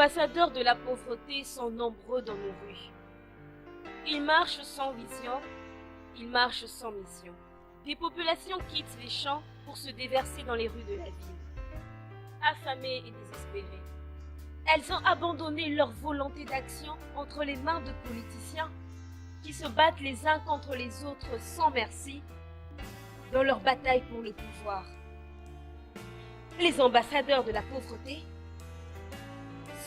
ambassadeurs de la pauvreté sont nombreux dans nos rues. Ils marchent sans vision, ils marchent sans mission. Des populations quittent les champs pour se déverser dans les rues de la ville. Affamées et désespérées, elles ont abandonné leur volonté d'action entre les mains de politiciens qui se battent les uns contre les autres sans merci dans leur bataille pour le pouvoir. Les ambassadeurs de la pauvreté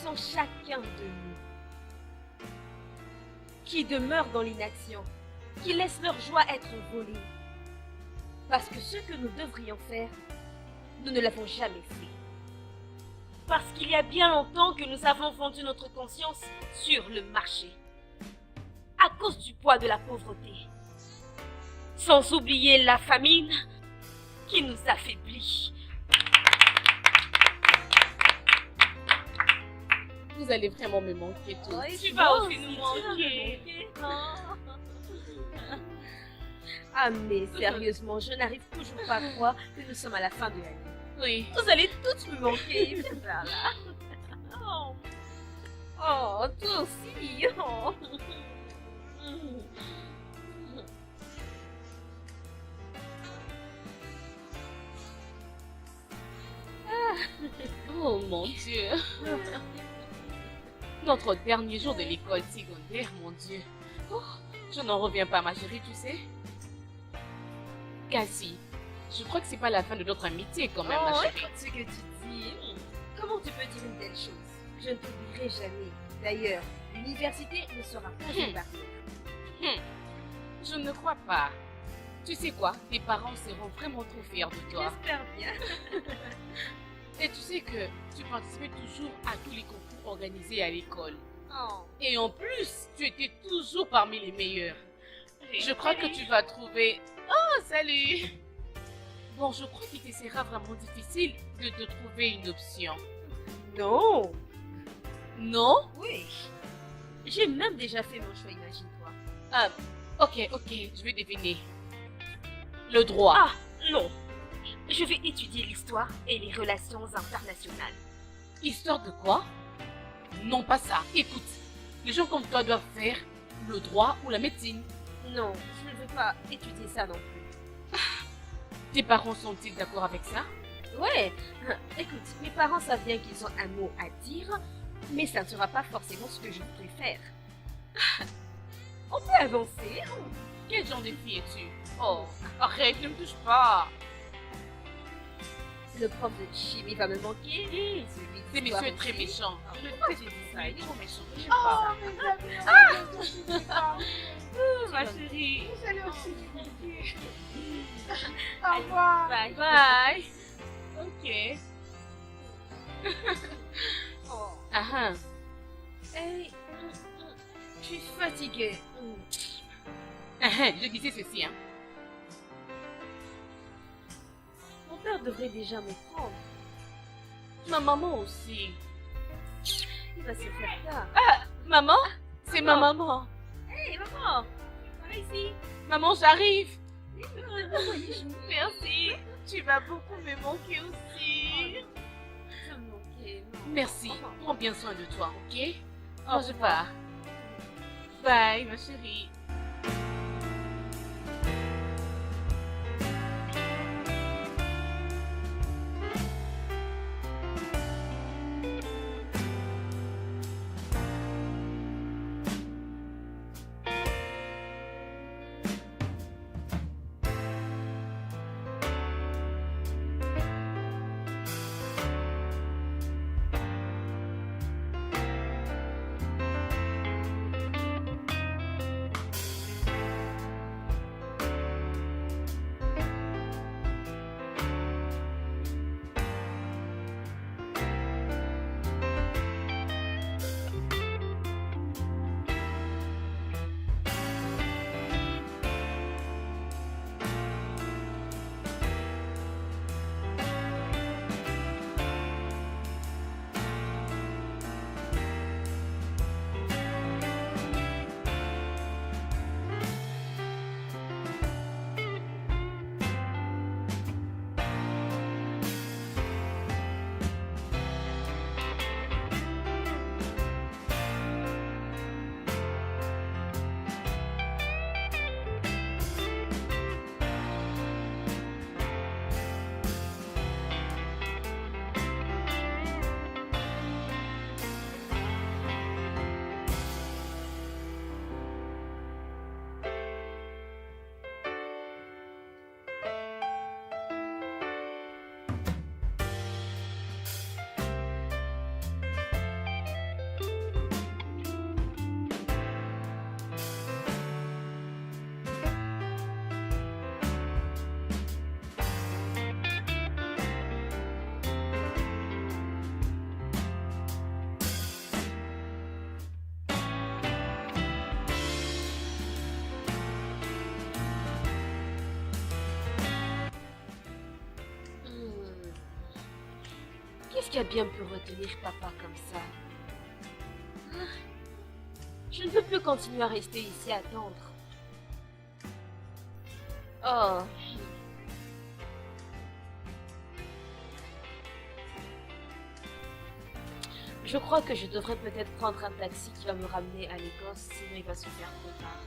sont chacun de nous, qui demeurent dans l'inaction, qui laissent leur joie être volée, parce que ce que nous devrions faire, nous ne l'avons jamais fait. Parce qu'il y a bien longtemps que nous avons vendu notre conscience sur le marché, à cause du poids de la pauvreté, sans oublier la famine qui nous affaiblit. Vous allez vraiment me manquer tous. Oui, tu vas aussi nous manquer. Ah mais sérieusement, je n'arrive toujours pas à croire que nous sommes à la fin de l'année. Oui. Vous allez tous me manquer, viens par là. Oh, oh toi aussi. Oh. Oh mon Dieu. Notre dernier jour de l'école secondaire, mon Dieu. Oh, je n'en reviens pas, ma chérie, tu sais. Cassie, je crois que c'est pas la fin de notre amitié quand même, ma chérie. Écoute ce que tu dis. Comment tu peux dire une telle chose? Je ne t'oublierai jamais. D'ailleurs, l'université ne sera pas une barrière. Je ne crois pas. Tu sais quoi, tes parents seront vraiment trop fiers de toi. J'espère bien. Et tu sais que tu participais toujours à tous les concours organisés à l'école. Oh. Et en plus, tu étais toujours parmi les meilleurs. Je crois que tu vas trouver... Oh, salut! Bon, je crois qu'il te sera vraiment difficile de te trouver une option. Non. Non? Oui. J'ai même déjà fait mon choix, imagine-toi. Ah, ok, je vais deviner. Le droit. Ah, non. Je vais étudier l'histoire et les relations internationales. Histoire de quoi? Non, pas ça. Écoute, les gens comme toi doivent faire le droit ou la médecine. Non, je ne veux pas étudier ça non plus. Tes parents sont-ils d'accord avec ça? Ouais, écoute, mes parents savent bien qu'ils ont un mot à dire, mais ça ne sera pas forcément ce que je voudrais faire. On peut avancer. Quel genre de fille es-tu? Oh, arrête, ne me touche pas. Le prof de chimie va me manquer. Et celui Ce monsieur est très aussi. méchant. Pourquoi j'ai dit ça? Il est trop méchant. Je sais Oh, pas. ma chérie. J'allais aussi vous manquer. Au Allez, revoir. bye. Bye. Ok. Oh. Ah, Hey, je suis fatiguée. je disais ceci, hein. Mon père devrait déjà me prendre. Ma maman aussi. Il va se faire tard. Maman? C'est ma maman. maman. Hey, maman, viens ici. Maman, j'arrive. Maman, il joue. Merci. Tu vas beaucoup me manquer aussi. Ça me manquait. Non. Merci. Maman. Prends bien soin de toi, ok? Au Oh, je revoir. pars. Bye, ma chérie. qui a bien pu retenir papa comme ça? Je ne peux plus continuer à rester ici à attendre. Oh. Je crois que je devrais peut-être prendre un taxi qui va me ramener à l'Écosse, sinon il va se faire trop tard.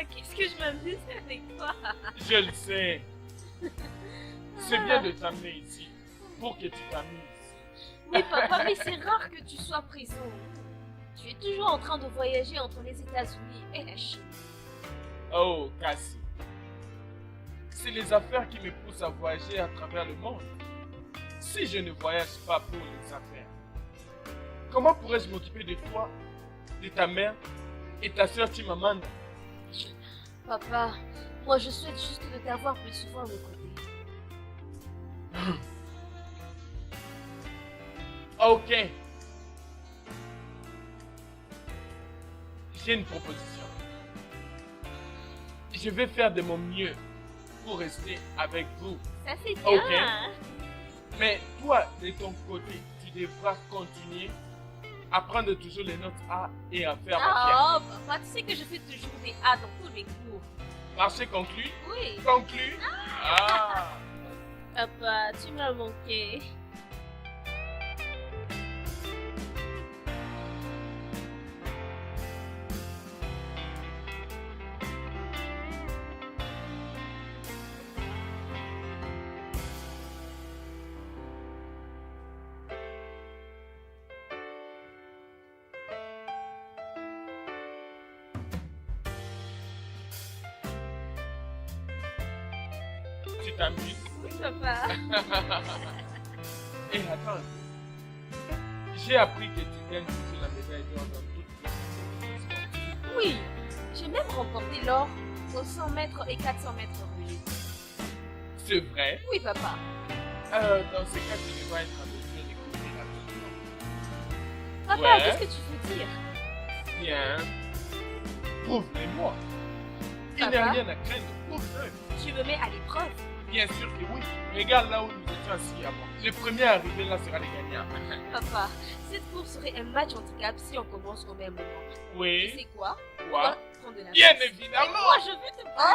Qu'est-ce que je m'amuse avec toi? Je le sais. C'est bien de t'amener ici pour que tu t'amuses. Oui, papa, mais c'est rare que tu sois présent. Tu es toujours en train de voyager entre les États-Unis et la Chine. Oh, Cassie. C'est les affaires qui me poussent à voyager à travers le monde. Si je ne voyage pas pour les affaires, comment pourrais-je m'occuper de toi, de ta mère et ta soeur Chimamanda? Papa, moi je souhaite juste de t'avoir plus souvent à mes côtés. Ok. J'ai une proposition. Je vais faire de mon mieux pour rester avec vous. Ça c'est bien. Ok. Mais toi, de ton côté, tu devras continuer à prendre toujours les notes A et à faire Oh, papa, tu sais que je fais toujours des A dans tous mes cours. Marché conclu? Oui. Conclu? Ah. Papa, tu m'as manqué. Tu t'amuses? Oui, papa. Et attends, j'ai appris que tu gagnes toujours la médaille d'or dans toutes les compétitions. Oui, j'ai même remporté l'or aux 100 mètres et 400 mètres relais. C'est vrai? Oui, papa. Dans ces cas, tu devras être en mesure de courir rapidement. Papa, Ouais. qu'est-ce que tu veux dire? Bien. Prouve-le-moi. Il n'y Papa? a rien à craindre. Prouve-le. Tu me mets à l'épreuve? Bien sûr que oui. Regarde là où nous étions assis avant. Le premier arrivé là sera le gagnant. Papa, cette course serait un match handicap si on commence au même moment. Tu Oui. sais quoi? Quoi? On va prendre de la Bien place. évidemment. Moi, je veux te battre.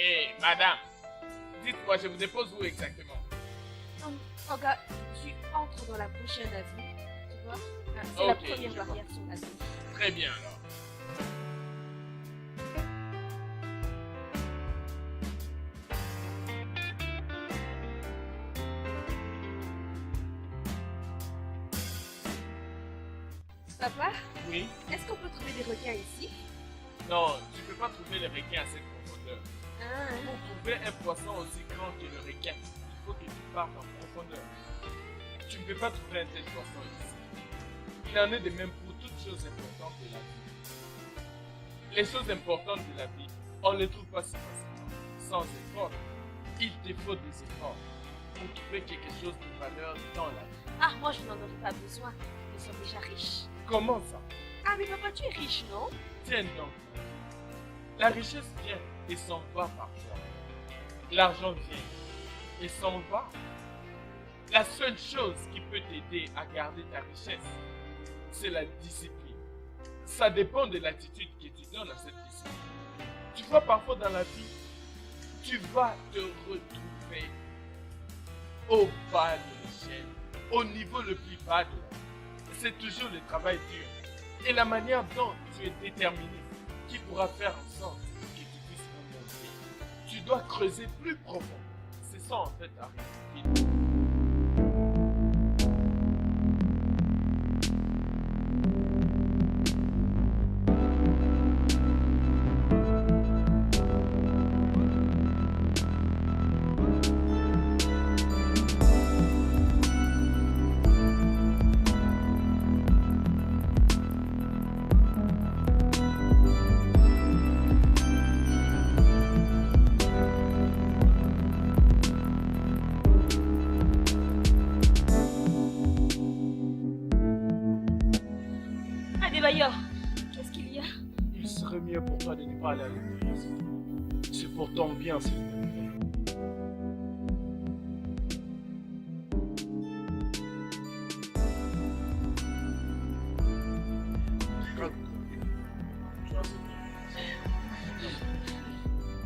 Hé, madame. Dites-moi, je vous dépose où exactement? Regarde, tu entres dans la prochaine avenue. Tu vois? C'est la Ok, première je vois. barrière sur l'avenue. Très bien alors. Papa, Oui? est-ce qu'on peut trouver des requins ici? Non, tu ne peux pas trouver les requins à cette profondeur. Ah, Pour trouver un poisson aussi grand que le requin, il faut que tu partes en profondeur. Tu ne peux pas trouver un tel poisson ici. Il en est de même pour toutes choses importantes de la vie. Les choses importantes de la vie, on ne les trouve pas si facilement, sans effort. Il te faut des efforts pour trouver quelque chose de valeur dans la vie. ah, moi je n'en aurais pas besoin. Nous sommes déjà riches. Comment ça? Ah, mais papa, tu es riche, non? Tiens donc. La richesse vient et s'en va parfois. L'argent vient et s'en va. La seule chose qui peut t'aider à garder ta richesse, c'est la discipline. Ça dépend de l'attitude que tu donnes à cette discipline. Tu vois, parfois dans la vie, tu vas te retrouver au bas de l'échelle, au niveau le plus bas de la vie. C'est toujours le travail dur et la manière dont tu es déterminé qui pourra faire en sorte que tu puisses remonter. Tu dois creuser plus profond. C'est ça en fait la réalité. Adebayor, qu'est-ce qu'il y a? Il serait mieux pour toi de ne pas aller à l'université. C'est pour ton bien, s'il te plaît.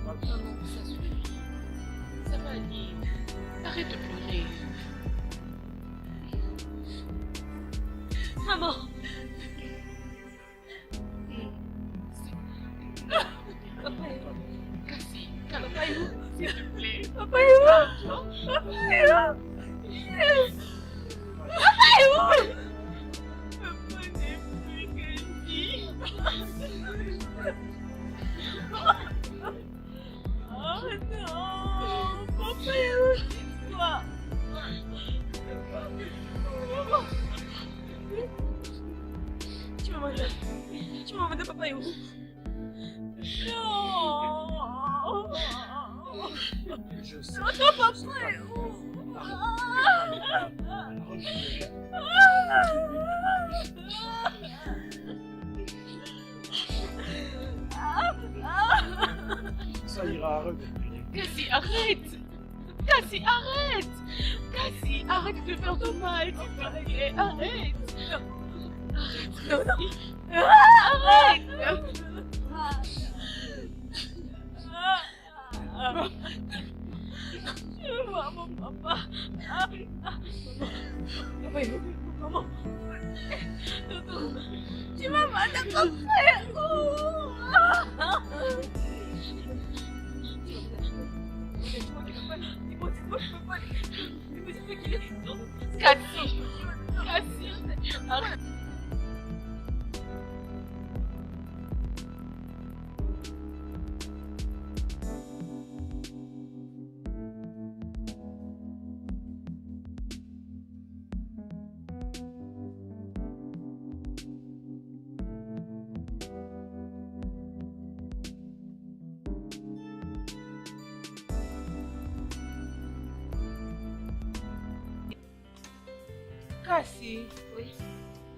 Maman, ça suffit. Ça va aller. Arrête de pleurer. Maman! Papa est où? Cassie, calme-toi, s'il te plaît. Papa est où? Papa est où? Papa est où? Papa n'est plus Cassie. Oh non! Papa est où? Dis-moi! Maman! Tu m'as demandé. Tu m'as demandé papa est où? Non! Je sais. Non, papa est où? Ça ira, arrête de pleurer. Cassie, arrête. Cassie, arrête. Cassie, arrête de faire de mal, s'il te plaît. Arrête. Non, non! Arrête. Je veux voir mon papa. Papa est où? Maman. Doudou. Tu m'as mal à papa est où? Dis-moi, je peux pas. Dis-moi qu'il est où? Cassie. Cassie. Arrête. Cassie, Oui.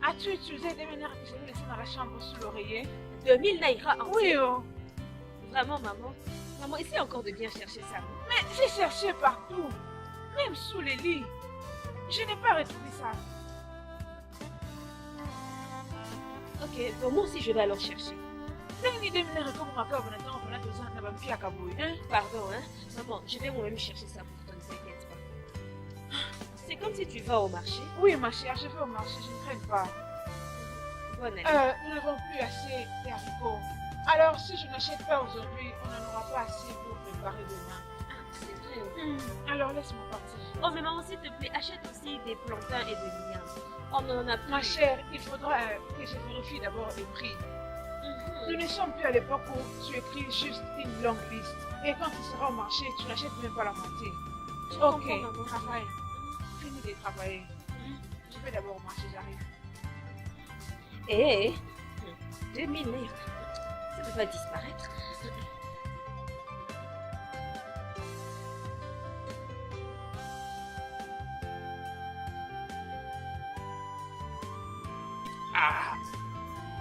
as-tu utilisé des manières que j'ai laissées dans la chambre sous l'oreiller? 2000 naira en Oui, oh. Vraiment, maman. Maman, essaie encore de bien chercher ça. Mais j'ai cherché partout, même sous les lits. Je n'ai pas retrouvé ça. Ok, donc moi aussi je vais alors chercher. Ndenge nini 2000 comme ma carte on attend on a besoin de ma fille à Kaboui, hein? Pardon, hein. Maman, je vais moi-même chercher ça pour toi, ne t'inquiète pas. C'est comme si tu vas au marché. Oui, ma chère, je vais au marché, je ne crains pas. Bonne année. Nous n'avons plus assez d'haricots. Alors, si je n'achète pas aujourd'hui, on n'en aura pas assez pour préparer demain. Ah, c'est vrai. Alors, laisse-moi partir. Oh, mais maman, s'il te plaît, achète aussi des plantains et de l'igname. Oh, mais on en a plus. Ma chère, il faudra que je vérifie d'abord les prix. Nous ne sommes plus à l'époque où tu écris juste une longue liste. Et quand tu seras au marché, tu n'achètes même pas la moitié. Je Ok, comprends, maman. travaille. Finis de travailler. Je vais d'abord au marché, j'arrive. Eh, 2000 livres. Ça ne peut pas disparaître. Ah,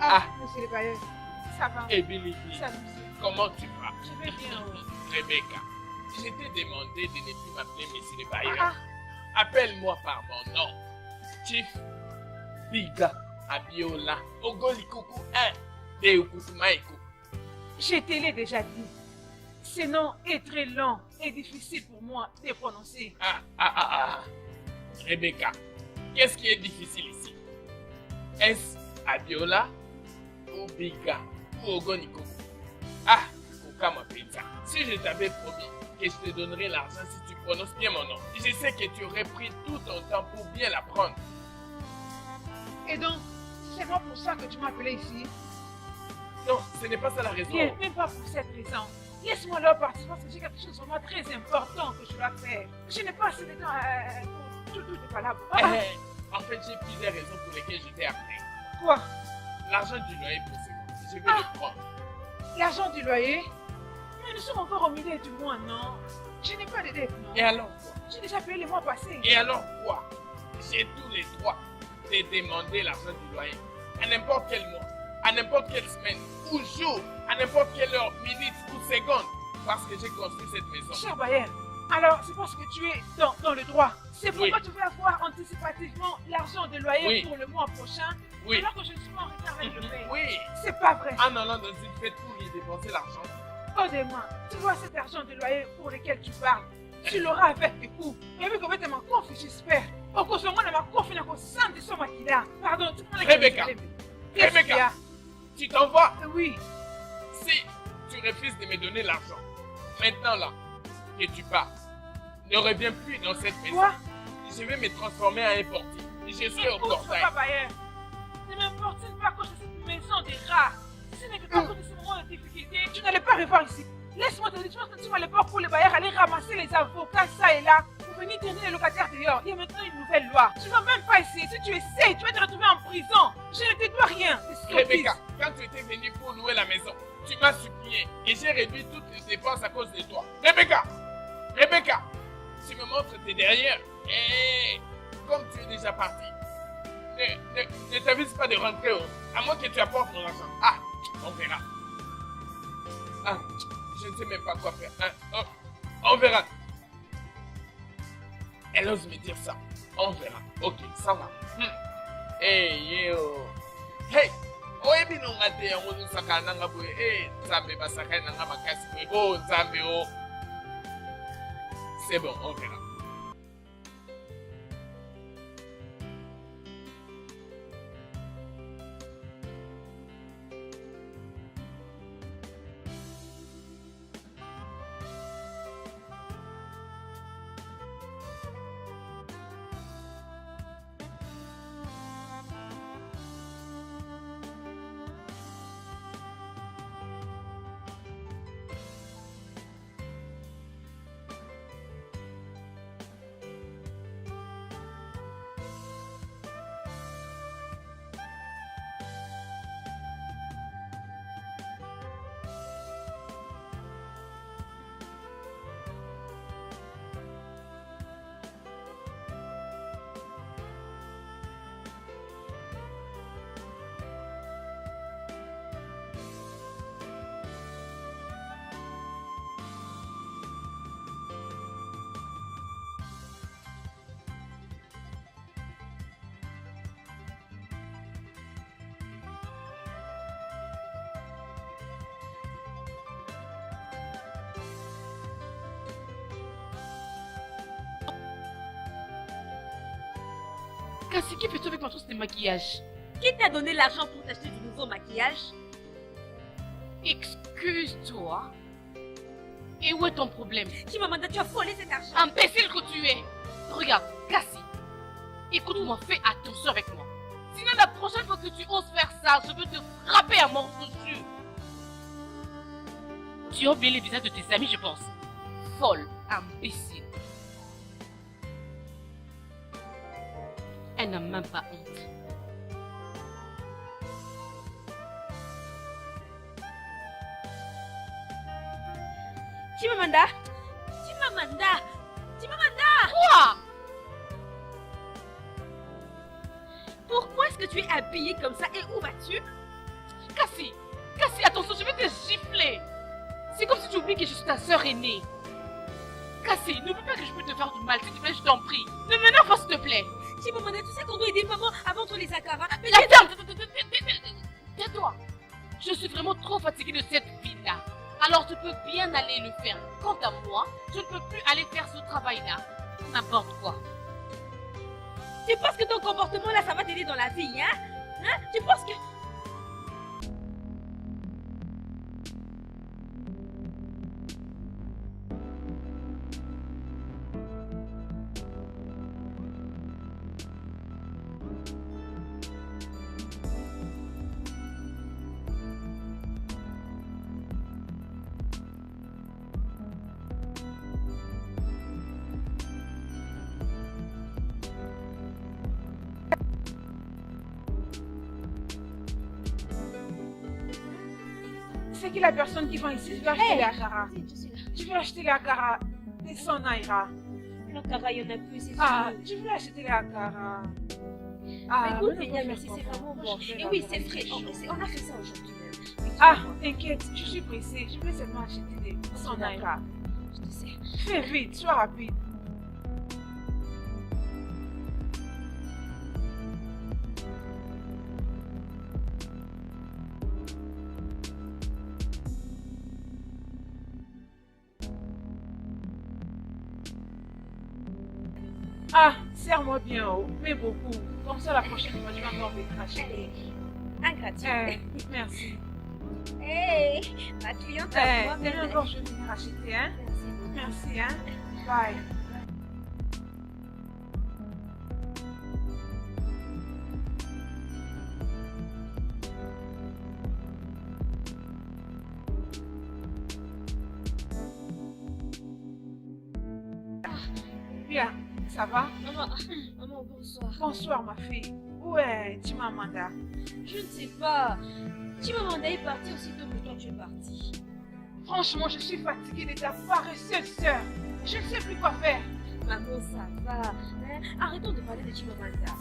Ah, monsieur le bailleur, ça va. Ebility, Ça, monsieur. comment tu vas? Je vais bien. Rebecca, je t'ai demandé de ne plus m'appeler Monsieur le Bailleur. Ah, Appelle-moi par mon nom. Chief Biga Abiola Ogolikuku 1 de Ukukumaiko. je te l'ai déjà dit. Ce nom est très long et difficile pour moi de prononcer. Rebecca, qu'est-ce qui est difficile ici? Est-ce Abiola ou Biga ou Ogonikuku? Ah, Okama Pizza. Si je t'avais promis que je te donnerais l'argent si tu prononces bien mon nom, je sais que tu aurais pris tout ton temps pour bien l'apprendre. Et donc, c'est moi pour ça que tu m'as appelé ici. Non, ce n'est pas ça la raison. Bien, même pas pour cette raison. Laisse-moi leur partir parce que j'ai quelque chose de vraiment très important que je dois faire. Je n'ai pas assez de temps pour tout est valable. En fait, j'ai plusieurs raisons pour lesquelles je t'ai appelé. Quoi? L'argent du loyer pour ce je vais le prendre. L'argent du loyer? Mais nous sommes encore au milieu du mois, non? Je n'ai pas de dette, non? Et alors quoi? J'ai déjà payé le mois passé. Et alors quoi? J'ai tous les droits de demander l'argent du loyer à n'importe quel mois, à n'importe quelle semaine ou jour, à n'importe quelle heure, minute ou seconde, parce que j'ai construit cette maison. Cher Bayer, alors c'est parce que tu es dans le droit. C'est pourquoi Oui. tu veux avoir anticipativement l'argent de loyer Oui. pour le mois prochain, Oui. alors que je ne suis pas en retard avec le paye. Oui. C'est pas vrai. En allant dans une fête pour y dépenser l'argent. Aide-moi, tu vois cet argent de loyer pour lequel tu parles, tu l'auras avec tes coups. Et vu que tu m'as confié, j'espère. Au cours de moi, je m'ai confié dans sang de son maquillage. Pardon, tu prends Rebecca. Rebecca. Tu t'en vas. Oui. Si tu refuses de me donner l'argent, maintenant là, que tu pars, ne reviens plus dans cette maison. Quoi? Je vais me transformer en un portier. Je serai au Écoute, portail. Papa Bayer, ne m'importe pas que cette maison des rats. Ce n'est que qu'à cause de ce moment de difficulté, tu n'allais pas revoir ici. Laisse-moi te dire, tu vois, tu à l'époque où les bailleurs allaient ramasser les avocats, ça et là, pour venir tenir les locataires dehors. Il y a maintenant une nouvelle loi. Tu ne vas même pas essayer. Si tu essayes, tu vas te retrouver en prison. Je ne te dois rien. Rebecca, quand tu étais venue pour louer la maison, tu m'as supplié et j'ai réduit toutes les dépenses à cause de toi. Rebecca, Rebecca, tu me montres tes derrière et comme tu es déjà parti, ne t'avise pas de rentrer, à moins que tu apportes mon argent. Ah, on verra. Ah, je ne sais même pas quoi faire. Ah, oh, on verra. Elle ose me dire ça. On verra. Ok, ça va. Hey, yo. Hey, oyebi no ngate yango nsaka nanga boye. Hey, Nzambe basaka nanga makasi boye. Oh, Nzambe oh. C'est bon, on verra. Cassie, que fais-tu avec ton trousse de maquillage? Qui t'a donné l'argent pour t'acheter du nouveau maquillage? Excuse-toi. Et où est ton problème? Chimamanda, tu as volé cet argent. Imbécile que tu es! Regarde, Cassie, écoute-moi, fais attention avec moi. Sinon, la prochaine fois que tu oses faire ça, je veux te frapper à morceaux dessus. Tu as oublié les visages de tes amis, je pense. Folle, imbécile. Elle n'a même pas honte. Chimamanda! Chimamanda! Chimamanda! Quoi? Pourquoi est-ce que tu es habillée comme ça et où vas-tu? Cassie, Cassie, attention, je vais te gifler. C'est comme si tu oublies que je suis ta sœur aînée. Cassie, n'oublie pas que je peux te faire du mal, s'il te plaît, je t'en prie. Ne m'énerve pas, s'il te plaît. Chimamanda, tu sais qu'on doit aider maman à vendre les akaras. Mais Attends, tais-toi. Je suis vraiment trop fatiguée de cette vie-là. Alors tu peux bien aller le faire. Quant à moi, je ne peux plus aller faire ce travail-là. N'importe quoi. tu penses que ton comportement là, ça va t'aider dans la vie, hein? Tu penses que... C'est qui la personne qui vend ici? Je vais acheter les akara. Je suis là. Je vais acheter les akara. Des 100 naira. L'akara, il y en a plus, c'est sûr. Ah, je vais acheter les akara. Mais écoute, mais Vénia, non, merci, c'est vraiment moi, bon. je vais Et oui, la c'est manger. frais. On a fait ça aujourd'hui même. Ah, t'inquiète, je suis pressée. Je vais seulement acheter des 100 naira. Je te sais. Fais vite, sois rapide. Ah, serre-moi bien, oh, mais beaucoup. Comme ça, la prochaine fois, je vais encore venir acheter. Ingratitude. Merci. Hey, ma cliente à moi, Demain encore, je vais venir acheter, hein. Merci. Merci, hein. Bye. Bien, ça va? Maman, bonsoir. Bonsoir, ma fille. Où est Chimamanda? Je ne sais pas. Chimamanda est partie aussitôt que toi tu es parti. Franchement, je suis fatiguée de ta paresseuse sœur. Je ne sais plus quoi faire. Maman, ça va. Arrêtons de parler de Chimamanda.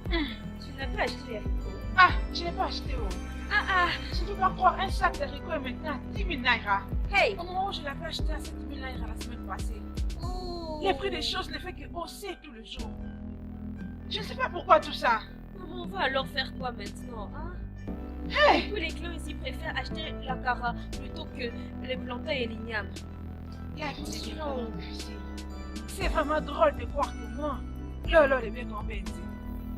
Tu n'as pas acheté les haricots. Ah, je n'ai pas acheté, oh. Ah, Je ne peux pas croire, un sac d'haricots est maintenant à 10 000 naira. hey. Au moment où je l'avais acheté à 7 000 naira la semaine passée. Oh. Les prix des choses ne fait que hausser tout le jour. Je ne sais pas pourquoi tout ça. Maman, on va alors faire quoi maintenant, hein? Hey! Tous les clients ici préfèrent acheter l'akara plutôt que les plantains et l'igname. La vie est vraiment difficile. C'est vraiment drôle de croire que moi, Lolo est bien compétent.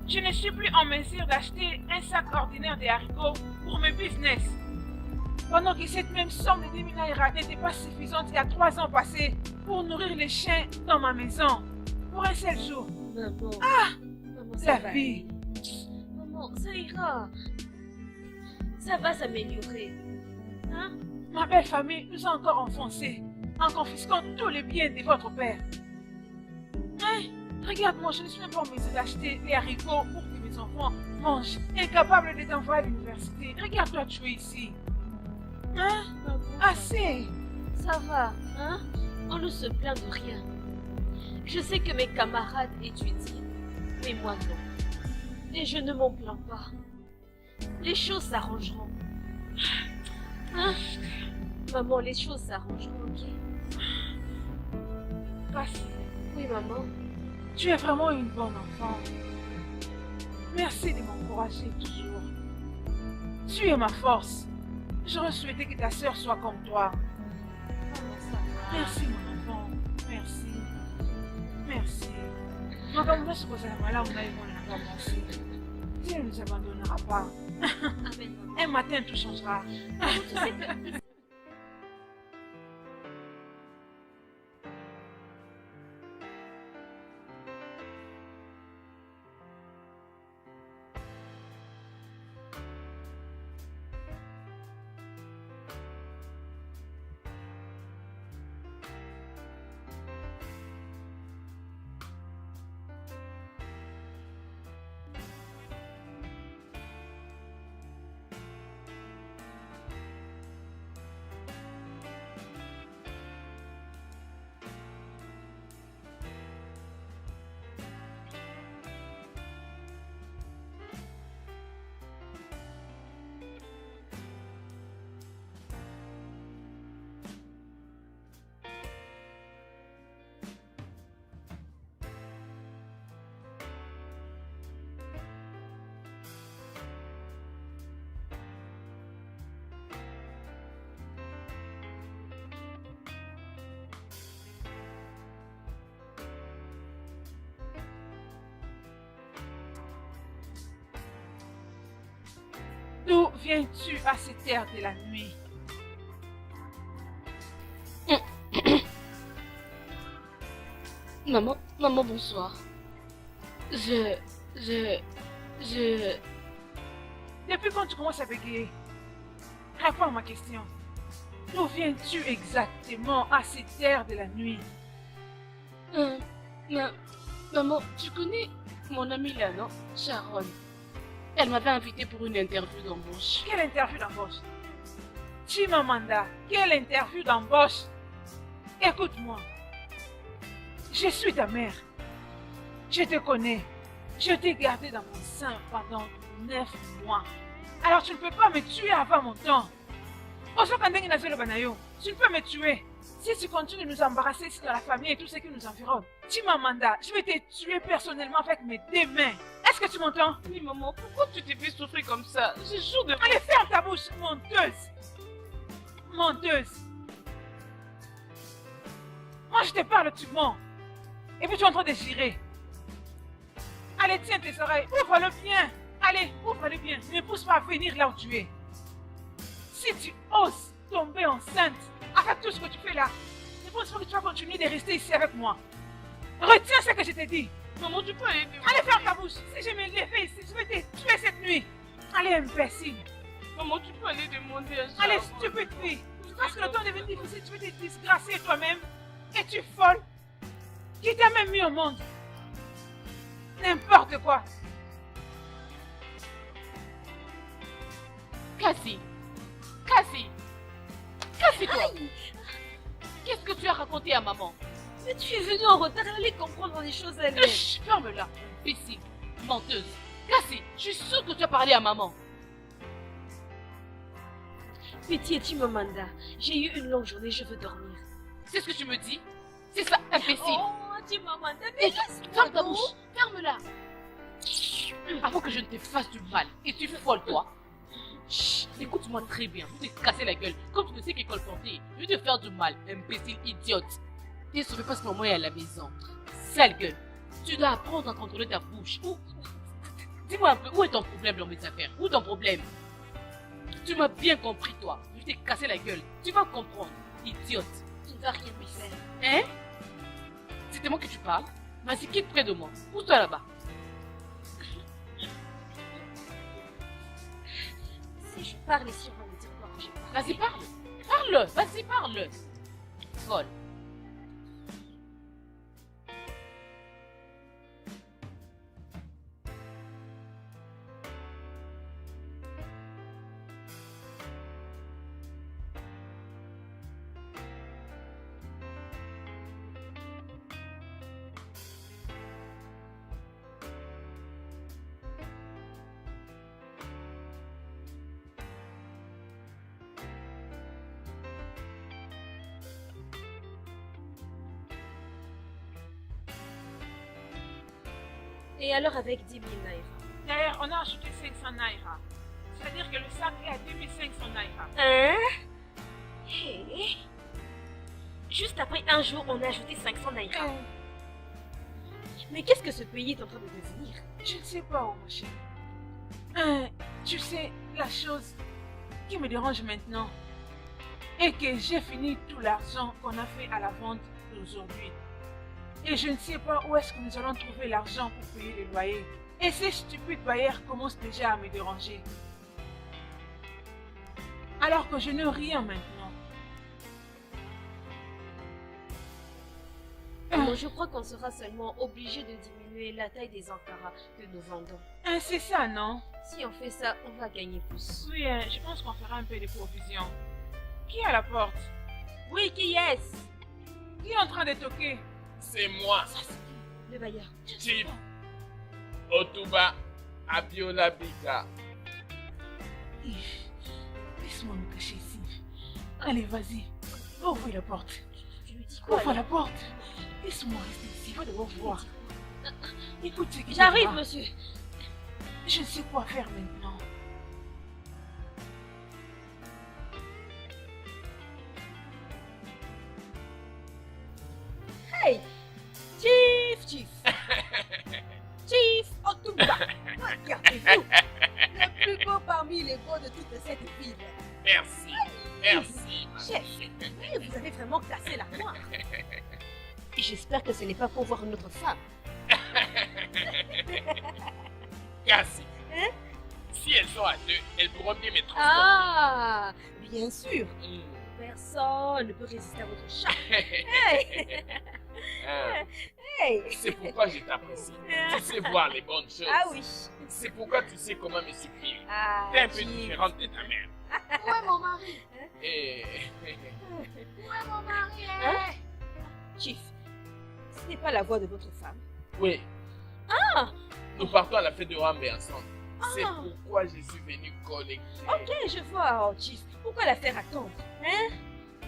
Je ne suis plus en mesure d'acheter un sac ordinaire de haricots pour mes business. Pendant que cette même somme de 10 000 naira n'était pas suffisante il y a 3 ans passés pour nourrir les chiens dans ma maison. Pour un seul jour. Maman. Maman, La ça va vie. aller. Maman, ça ira. Ça va s'améliorer. Hein? Ma belle famille nous a encore enfoncés en confisquant tous les biens de votre père. Hein? Regarde-moi, je ne suis même pas en mesure d'acheter les haricots pour que mes enfants mangent. Incapable de t'envoyer à l'université. Regarde-toi, tu es ici. Hein? Maman, Assez. ça va, hein? On ne se plaint de rien. Je sais que mes camarades étudient, mais moi non. Et je ne m'en plains pas. Les choses s'arrangeront. Hein? Maman, les choses s'arrangeront, ok? Cassie, Oui, maman. tu es vraiment une bonne enfant. Merci de m'encourager toujours. Tu es ma force. J'aurais souhaité que ta sœur soit comme toi. Maman, ça va. Merci, mon enfant. Merci. Merci. Maman, je suppose que là, on a eu mon avancé. Dieu ne nous abandonnera pas. Amen, maman. Un matin, tout changera. Maman, tu sais que... D'où viens-tu à cette heure de la nuit? Maman, bonsoir. Je... Depuis quand tu commences à bégayer? Réponds à ma question. D'où viens-tu exactement à cette heure de la nuit? Maman, tu connais mon amie là, non? Sharon. Elle m'avait invité pour une interview d'embauche. Quelle interview d'embauche? Chimamanda, quelle interview d'embauche? Écoute-moi. Je suis ta mère. Je te connais. Je t'ai gardé dans mon sein pendant 9 mois. Alors tu ne peux pas me tuer avant mon temps. Tu ne peux me tuer. Si tu continues de nous embarrasser ici dans la famille et tout ce qui nous environne, Chimamanda, je vais te tuer personnellement avec mes 2 mains. Est-ce que tu m'entends? Oui, maman, pourquoi tu t'es fait souffrir comme ça? Je jure de... Allez, ferme ta bouche, menteuse. Menteuse. Moi, je te parle, tu mens. Et puis tu es en train de girer. Allez, tiens tes oreilles, ouvre-le bien. Allez, ouvre-le bien. Ne pousse pas à venir là où tu es. Si tu oses tomber enceinte avec tout ce que tu fais là, je pense pas que tu vas continuer de rester ici avec moi. Retiens ce que je t'ai dit. Maman, tu peux aller... Allez, ferme ta bouche. Si je me lève ici, je vais te tuer cette nuit. Allez, imbécile. Maman, tu peux aller demander à Sharon. Allez, stupide fille. Parce que le temps devient difficile, tu veux te disgracier toi-même. Et tu es folle. Qui t'a même mis au monde? N'importe quoi. Cassie, toi. Qu'est-ce que tu as raconté à maman? Mais tu es venue en retard, elle allait comprendre les choses elle-même. Chut, ferme-la, imbécile, menteuse. Cassie, je suis sûre que tu as parlé à maman. Petit Chimamanda, j'ai eu une longue journée, je veux dormir. C'est ce que tu me dis? C'est ça, imbécile. Oh, Chimamanda, mais Ferme ta bouche, ferme-la. Avant que je ne te fasse du mal. Et tu folle, toi. Chut, écoute-moi très bien. Je vais te casser la gueule. Comme tu ne sais qu'est colporter, je vais te faire du mal, imbécile idiote. T'es sauvé parce que maman est à la maison. Sale gueule. Tu dois apprendre à contrôler ta bouche. Dis-moi un peu, où est ton problème dans mes affaires? Où est ton problème? Tu m'as bien compris, toi. Je vais te casser la gueule. Tu vas comprendre, idiote. Tu ne vas rien lui faire. Hein? C'est moi que tu parles? Vas-y, quitte près de moi. Pousse-toi là-bas. Si je parle ici, on va me dire quoi que j'ai pas. Vas-y, parle. Parle. Vas-y, parle. Folle. Et alors avec 10 000 naira? D'ailleurs, on a ajouté 500 naira. C'est-à-dire que le sac est à 2500 naira. Hein? Hey. Juste après un jour, on a ajouté 500 naira. Mais qu'est-ce que ce pays est en train de devenir? Je ne sais pas, oh, ma chérie. Tu sais, la chose qui me dérange maintenant est que j'ai fini tout l'argent qu'on a fait à la vente d'aujourd'hui. Et je ne sais pas où est-ce que nous allons trouver l'argent pour payer le loyer. Et ces stupides bailleurs commencent déjà à me déranger. Alors que je n'ai rien maintenant. Alors, je crois qu'on sera seulement obligé de diminuer la taille des Ankara que nous vendons. C'est ça, non? Si on fait ça, on va gagner plus. Oui, je pense qu'on fera un peu de provisions. Qui est à la porte? Oui, qui est-ce? Qui est en train de toquer? C'est moi, Le bailleur. Chief Otuba Abiola Bika. Laisse-moi me cacher ici. Allez, vas-y. Ouvre la porte. Tu lui dis quoi? Ouvre la porte. Laisse-moi rester ici. Va d'abord voir. Écoute ce qui J'arrive, t'arrive. monsieur. Je sais quoi faire maintenant. Hey! Chief! Chief Otuba! Regardez-vous! Le plus beau parmi parmi les beaux de toute cette ville. Merci. Merci, ma Chef, chérie. vous avez vraiment cassé la noire. Et j'espère que ce n'est pas pour voir une autre femme. Cassie. Hein? Si elles sont à deux, elles pourront bien me transporter. Ah, bien sûr. Hmm. Personne ne peut résister à votre chat. Ah, Hey. c'est pourquoi je t'apprécie. Tu sais voir les bonnes choses. Ah oui. C'est pourquoi tu sais comment me supplier. Ah, T'es un peu Chief. différente de ta mère. Où est mon mari? Et... Où est mon mari? Hein? Chief, ce n'est pas la voix de votre femme. Oui. Ah. Nous partons à la fête de Rambe ensemble. C'est Ah. pourquoi je suis venu collecter. Ok, je vois, oh, Chief. Pourquoi la faire attendre? Hein?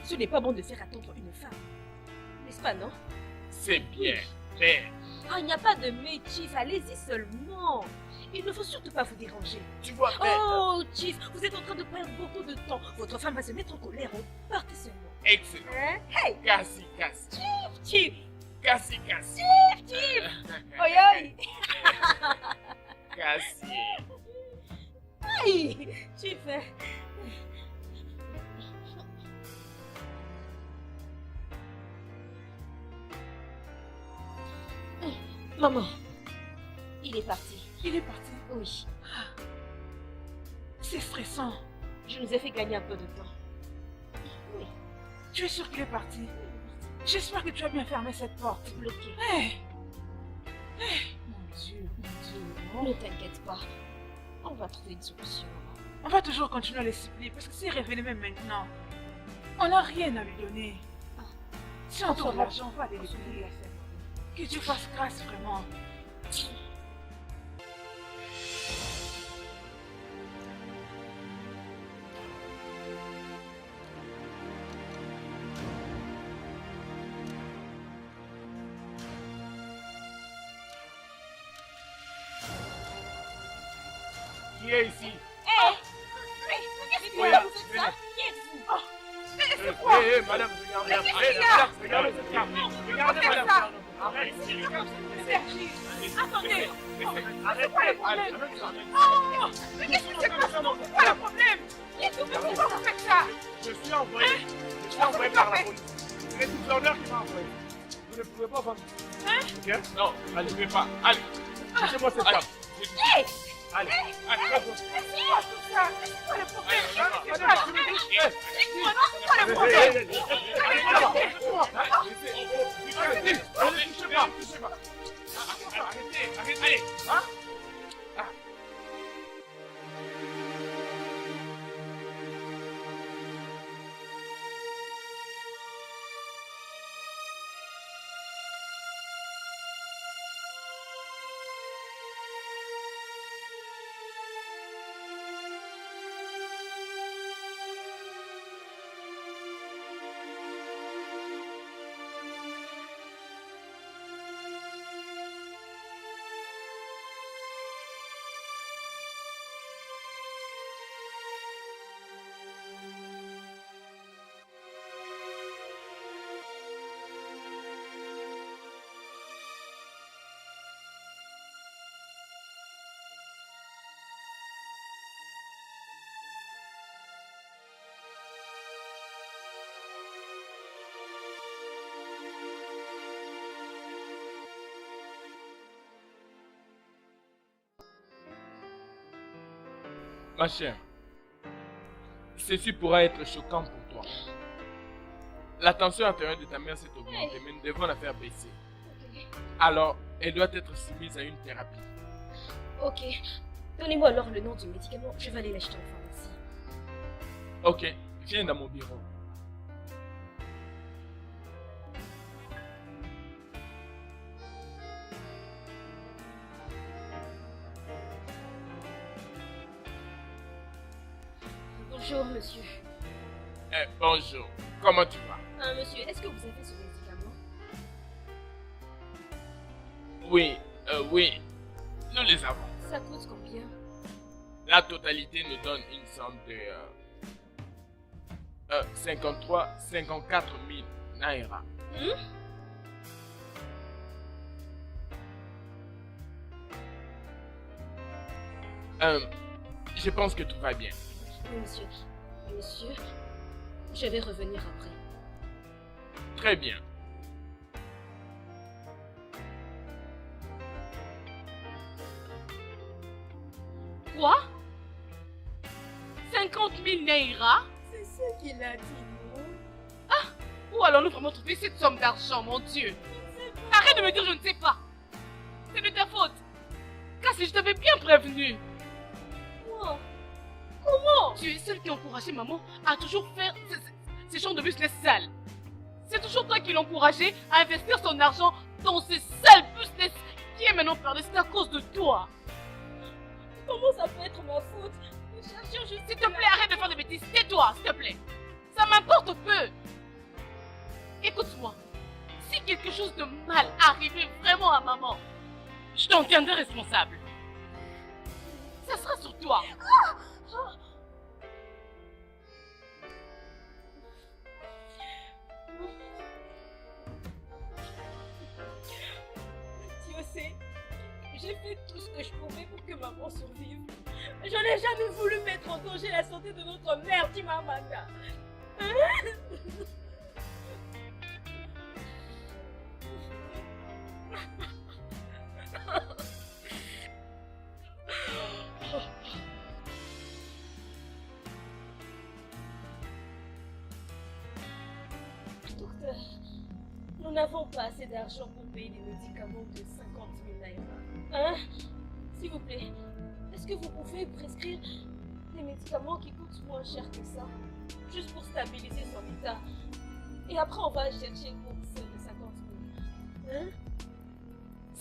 Ce n'est pas bon de faire attendre une femme. N'est-ce pas, non? C'est bien. Mais Ah, il n'y a pas de mais, Chief. Allez-y seulement. Il ne faut surtout pas vous déranger. tu vois, mais... Oh, Chief, vous êtes en train de perdre beaucoup de temps. Votre femme va se mettre en colère. Partez seulement. Excellent. Hein? Hey, Cassie. Chief. Cassie. Oi, oi. Cassie. Aïe, Chief. Hein? Maman, il est parti. Il est parti. Oui, C'est stressant. je nous ai fait gagner un peu de temps. Oui, Tu es sûr qu'il est parti? J'espère que tu as bien fermé cette porte. bloqué. Hey. Mon Dieu. Ne t'inquiète pas, on va trouver une solution. On va toujours continuer à les supplier parce que s'il revenait même maintenant, on n'a rien à lui donner. Ah. Si on trouve va- l'argent, on va aller les payer. Que Dieu fasse grâce vraiment. Qui est ici? Qu'est-ce que Oya, vous faites venez. ça? Qui êtes-vous? Madame, regardez. Regardez, madame. Arrête. Sergi, attendez. Arrête. Oh, mais qu'est-ce que c'est que ça? C'est quoi le problème? Pourquoi vous faites ça? Je suis envoyé par la police. C'est le gouverneur qui m'a envoyé. Vous ne pouvez pas vendre. Ok? Non, allez, je ne vais pas. Allez, laissez-moi cette femme. Hey! Allez, C'est quoi tout ça? C'est quoi le problème? C'est quoi le problème? C'est quoi le problème? Allez, hein? Ma chère, ceci pourra être choquant pour toi. La tension intérieure de ta mère s'est augmentée, mais nous devons la faire baisser. Alors, elle doit être soumise à une thérapie. Ok. Donnez-moi alors le nom du médicament. Je vais aller l'acheter en pharmacie. Ok, viens dans mon bureau. Bonjour, monsieur. Bonjour, comment tu vas? Monsieur, est-ce que vous avez ce médicament? Oui, nous les avons. Ça coûte combien? La totalité nous donne une somme de 54 000 naira. Je pense que tout va bien. Oui, monsieur. Monsieur, je vais revenir après. Très bien. Quoi? 50 000 naira? C'est ce qu'il a dit, non? Où allons-nous vraiment trouver cette somme d'argent, mon Dieu? Arrête de me dire je ne sais pas. C'est de ta faute. Cassie, je t'avais bien prévenu. Moi? Comment? Tu es celle qui encourageait maman à toujours faire ces genres de business sales. C'est toujours toi qui l'encourageais à investir son argent dans ces sales business qui est maintenant perdu. C'est à cause de toi. Comment ça peut être ma faute? Nous cherchions juste... S'il te plaît, arrête de faire des bêtises. Tais-toi, s'il te plaît. Ça m'importe peu. Écoute-moi. Si quelque chose de mal arrivait vraiment à maman, je t'en tiendrai responsable. Ça sera sur toi. Dieu sait, j'ai fait tout ce que je pouvais pour que maman survive. Je n'ai jamais voulu mettre en danger la santé de notre mère, Chimamanda. Docteur, nous n'avons pas assez d'argent pour payer des médicaments de 50 000 naira. Hein? S'il vous plaît, est-ce que vous pouvez prescrire des médicaments qui coûtent moins cher que ça? Juste pour stabiliser son état. Et après, on va chercher une bourse de 50 000. Hein?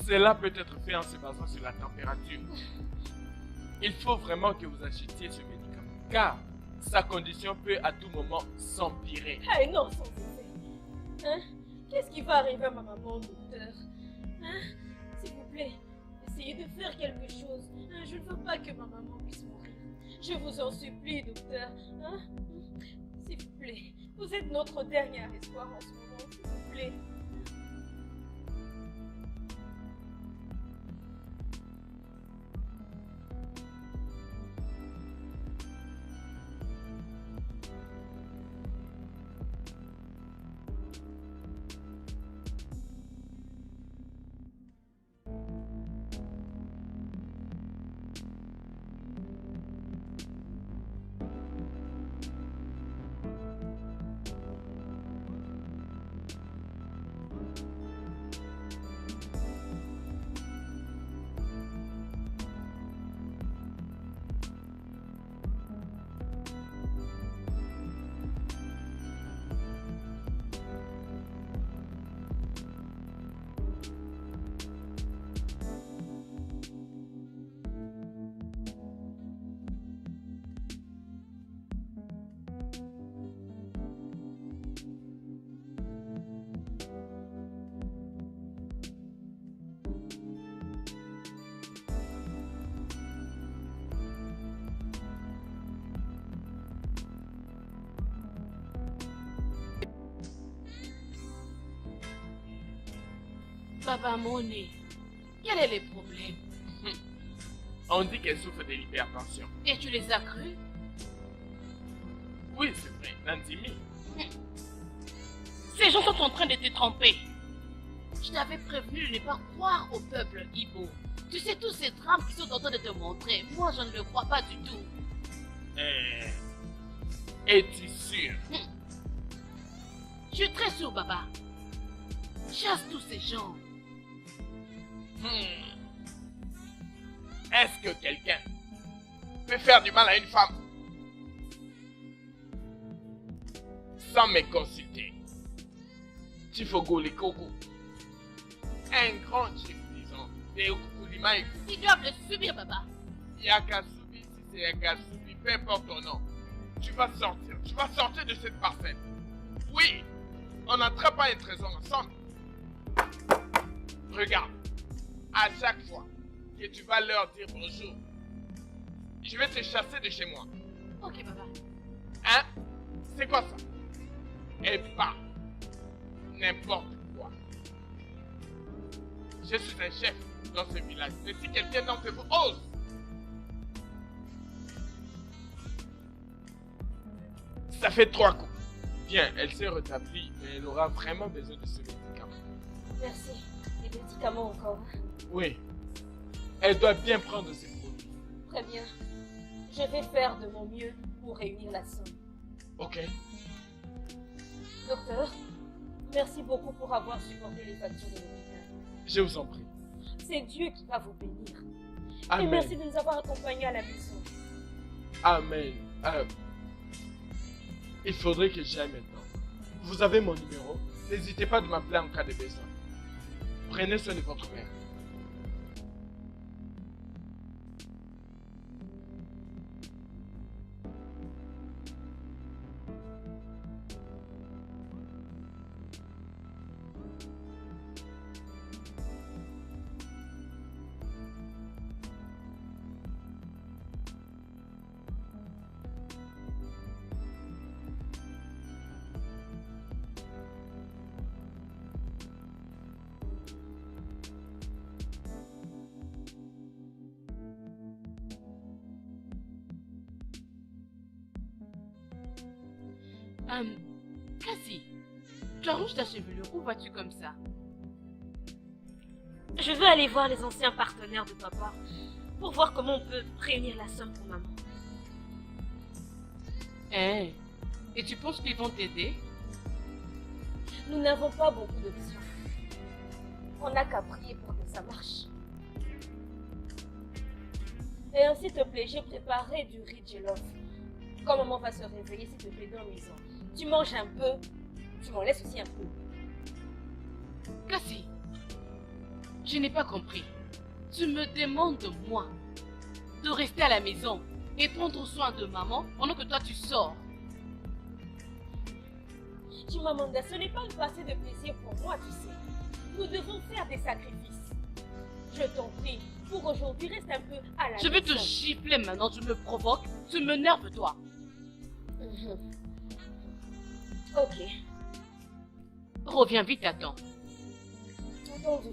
Cela peut être fait en se basant sur la température. Il faut vraiment que vous achetiez ce médicament, car sa condition peut à tout moment s'empirer. Hey, non, sans effet. Hein? Qu'est-ce qui va arriver à ma maman, docteur? Hein? S'il vous plaît, essayez de faire quelque chose. Hein? Je ne veux pas que ma maman puisse mourir. Je vous en supplie, docteur. Hein? S'il vous plaît, vous êtes notre dernier espoir en ce moment, s'il vous plaît. Baba Moné, quel est le problème? On dit qu'elle souffre de l'hypertension. Et tu les as crus? Oui, c'est vrai, Nandimi. Ces gens sont en train de te tromper. Je t'avais prévenu de ne pas croire au peuple Igbo. Tu sais tous ces drames qui sont en train de te montrer. Moi, je ne le crois pas du tout. Es-tu sûr? Je suis très sûr, Baba. Chasse tous ces gens. Est-ce que quelqu'un peut faire du mal à une femme sans me consulter? Tifogo Likoko, un grand chief, disons, des Okukulima Iku. Ils doivent le subir, Baba. Yakasubi, si c'est Yakasubi, peu importe ton nom, tu vas sortir de cette parcelle. Oui, on n'attrape pas un trésor ensemble. Regarde, à chaque fois que tu vas leur dire bonjour, je vais te chasser de chez moi. Ok, Baba. Hein? C'est quoi ça? Et pas n'importe quoi. Je suis un chef dans ce village. Mais si quelqu'un d'entre vous ose Ça fait 3 coups. Bien, elle s'est rétablie, mais elle aura vraiment besoin de ce médicament. Merci. Des médicaments encore. Oui. Elle doit bien prendre ses produits. Très bien. Je vais faire de mon mieux pour réunir la somme. Ok. Docteur, merci beaucoup pour avoir supporté les factures de l'hôpital. Je vous en prie. C'est Dieu qui va vous bénir. Amen. Et merci de nous avoir accompagnés à la maison. Amen. Il faudrait que j'aille maintenant. Vous avez mon numéro. N'hésitez pas de m'appeler en cas de besoin. Prenez soin de votre mère. Cassie, tu arranges ta chevelure, où vas-tu comme ça? Je veux aller voir les anciens partenaires de papa pour voir comment on peut réunir la somme pour maman. Hein? Et tu penses qu'ils vont t'aider? Nous n'avons pas beaucoup d'options. On n'a qu'à prier pour que ça marche. Et s'il te plaît, j'ai préparé du riz jollof. Quand maman va se réveiller, s'il te plaît, donne-lui-en. Tu manges un peu, tu m'en laisses aussi un peu. Cassie, je n'ai pas compris. Tu me demandes, moi, de rester à la maison et prendre soin de maman pendant que toi tu sors. Chimamanda, ce n'est pas une passée de plaisir pour moi, tu sais. Nous devons faire des sacrifices. Je t'en prie, pour aujourd'hui, reste un peu à la maison. Je vais te gifler maintenant, tu me provoques, tu m'énerves toi. Ok. Reviens vite, attends. Entendu.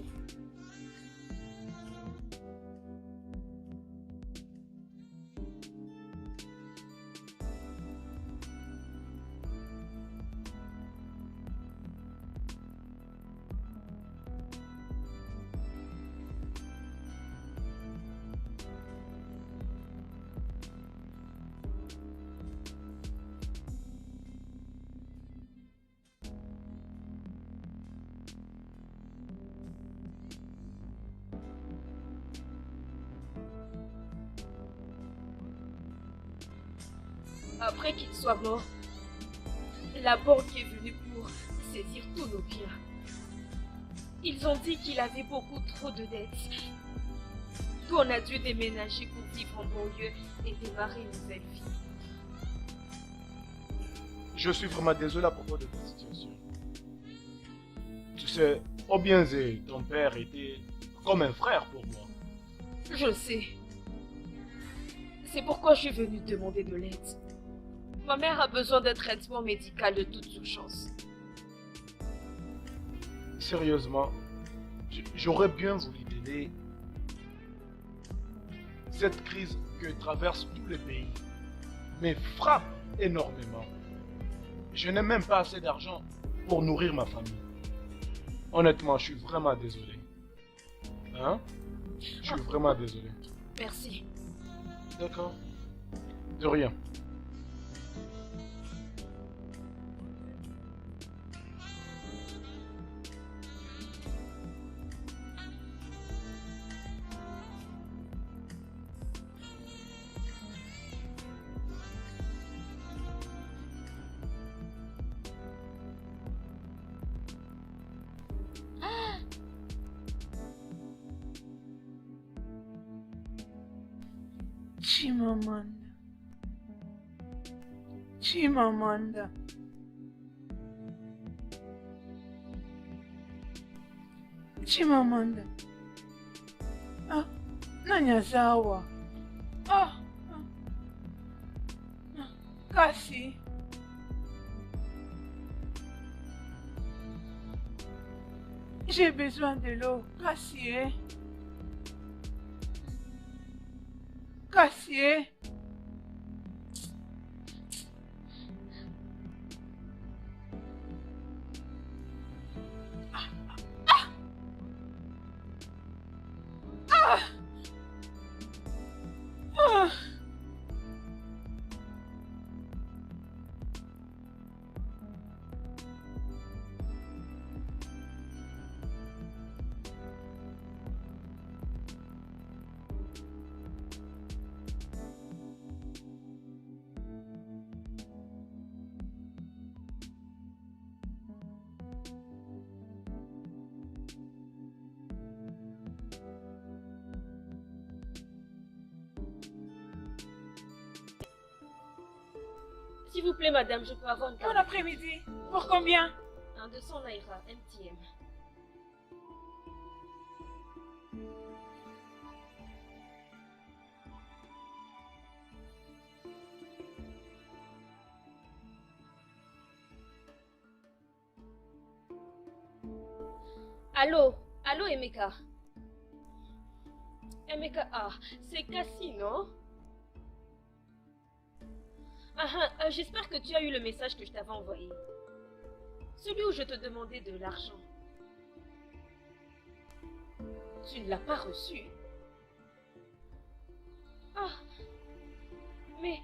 Après qu'il soit mort, la banque est venue pour saisir tous nos biens. Ils ont dit qu'il avait beaucoup trop de dettes. Nous, on a dû déménager pour vivre en banlieue et démarrer une nouvelle vie. Je suis vraiment désolé à propos de ta situation. Tu sais, Obienze, ton père était comme un frère pour moi. Je sais. C'est pourquoi je suis venue te demander de l'aide. Ma mère a besoin d'un traitement médical de toute urgence. Sérieusement, j'aurais bien voulu t'aider. Cette crise que traverse tout le pays me frappe énormément. Je n'ai même pas assez d'argent pour nourrir ma famille. Honnêtement, je suis vraiment désolé. Hein? Je suis vraiment désolé. Merci. D'accord. De rien. Chimamanda. Chimamanda. Chimamanda. Ah, Nanyazawa. Cassie. J'ai besoin de l'eau, Cassie. Cassie. S'il vous plaît, madame, je peux avoir une Bon carte. après-midi. Pour combien? Un 200 naira, MTM. Allô? Allô, Emeka? Emeka, ah, c'est Cassie, non? J'espère que tu as eu le message que je t'avais envoyé. Celui où je te demandais de l'argent. Tu ne l'as pas reçu? Ah, mais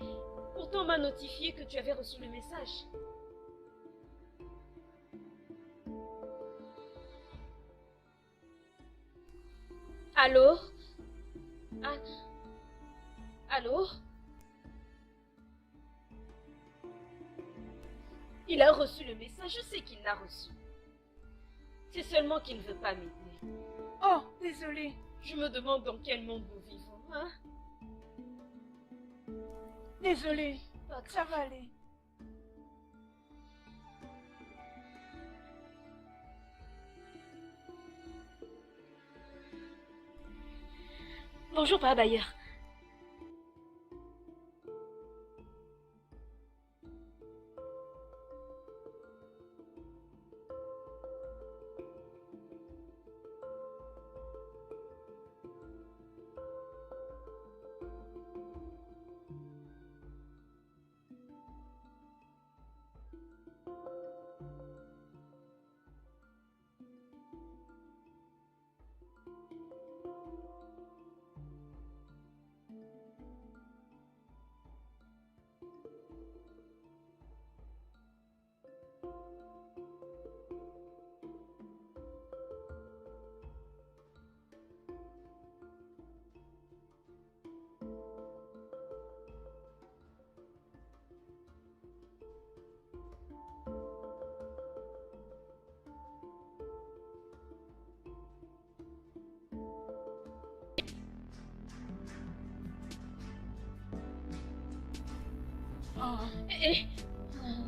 pourtant on m'a notifié que tu avais reçu le message. Allô? Ah, allô? Il a reçu le message, je sais qu'il l'a reçu. C'est seulement qu'il ne veut pas m'aider. Oh, désolé. Je me demande dans quel monde nous vivons, hein? Désolé. Pas Ça va aller. Bonjour, Papa Bayer.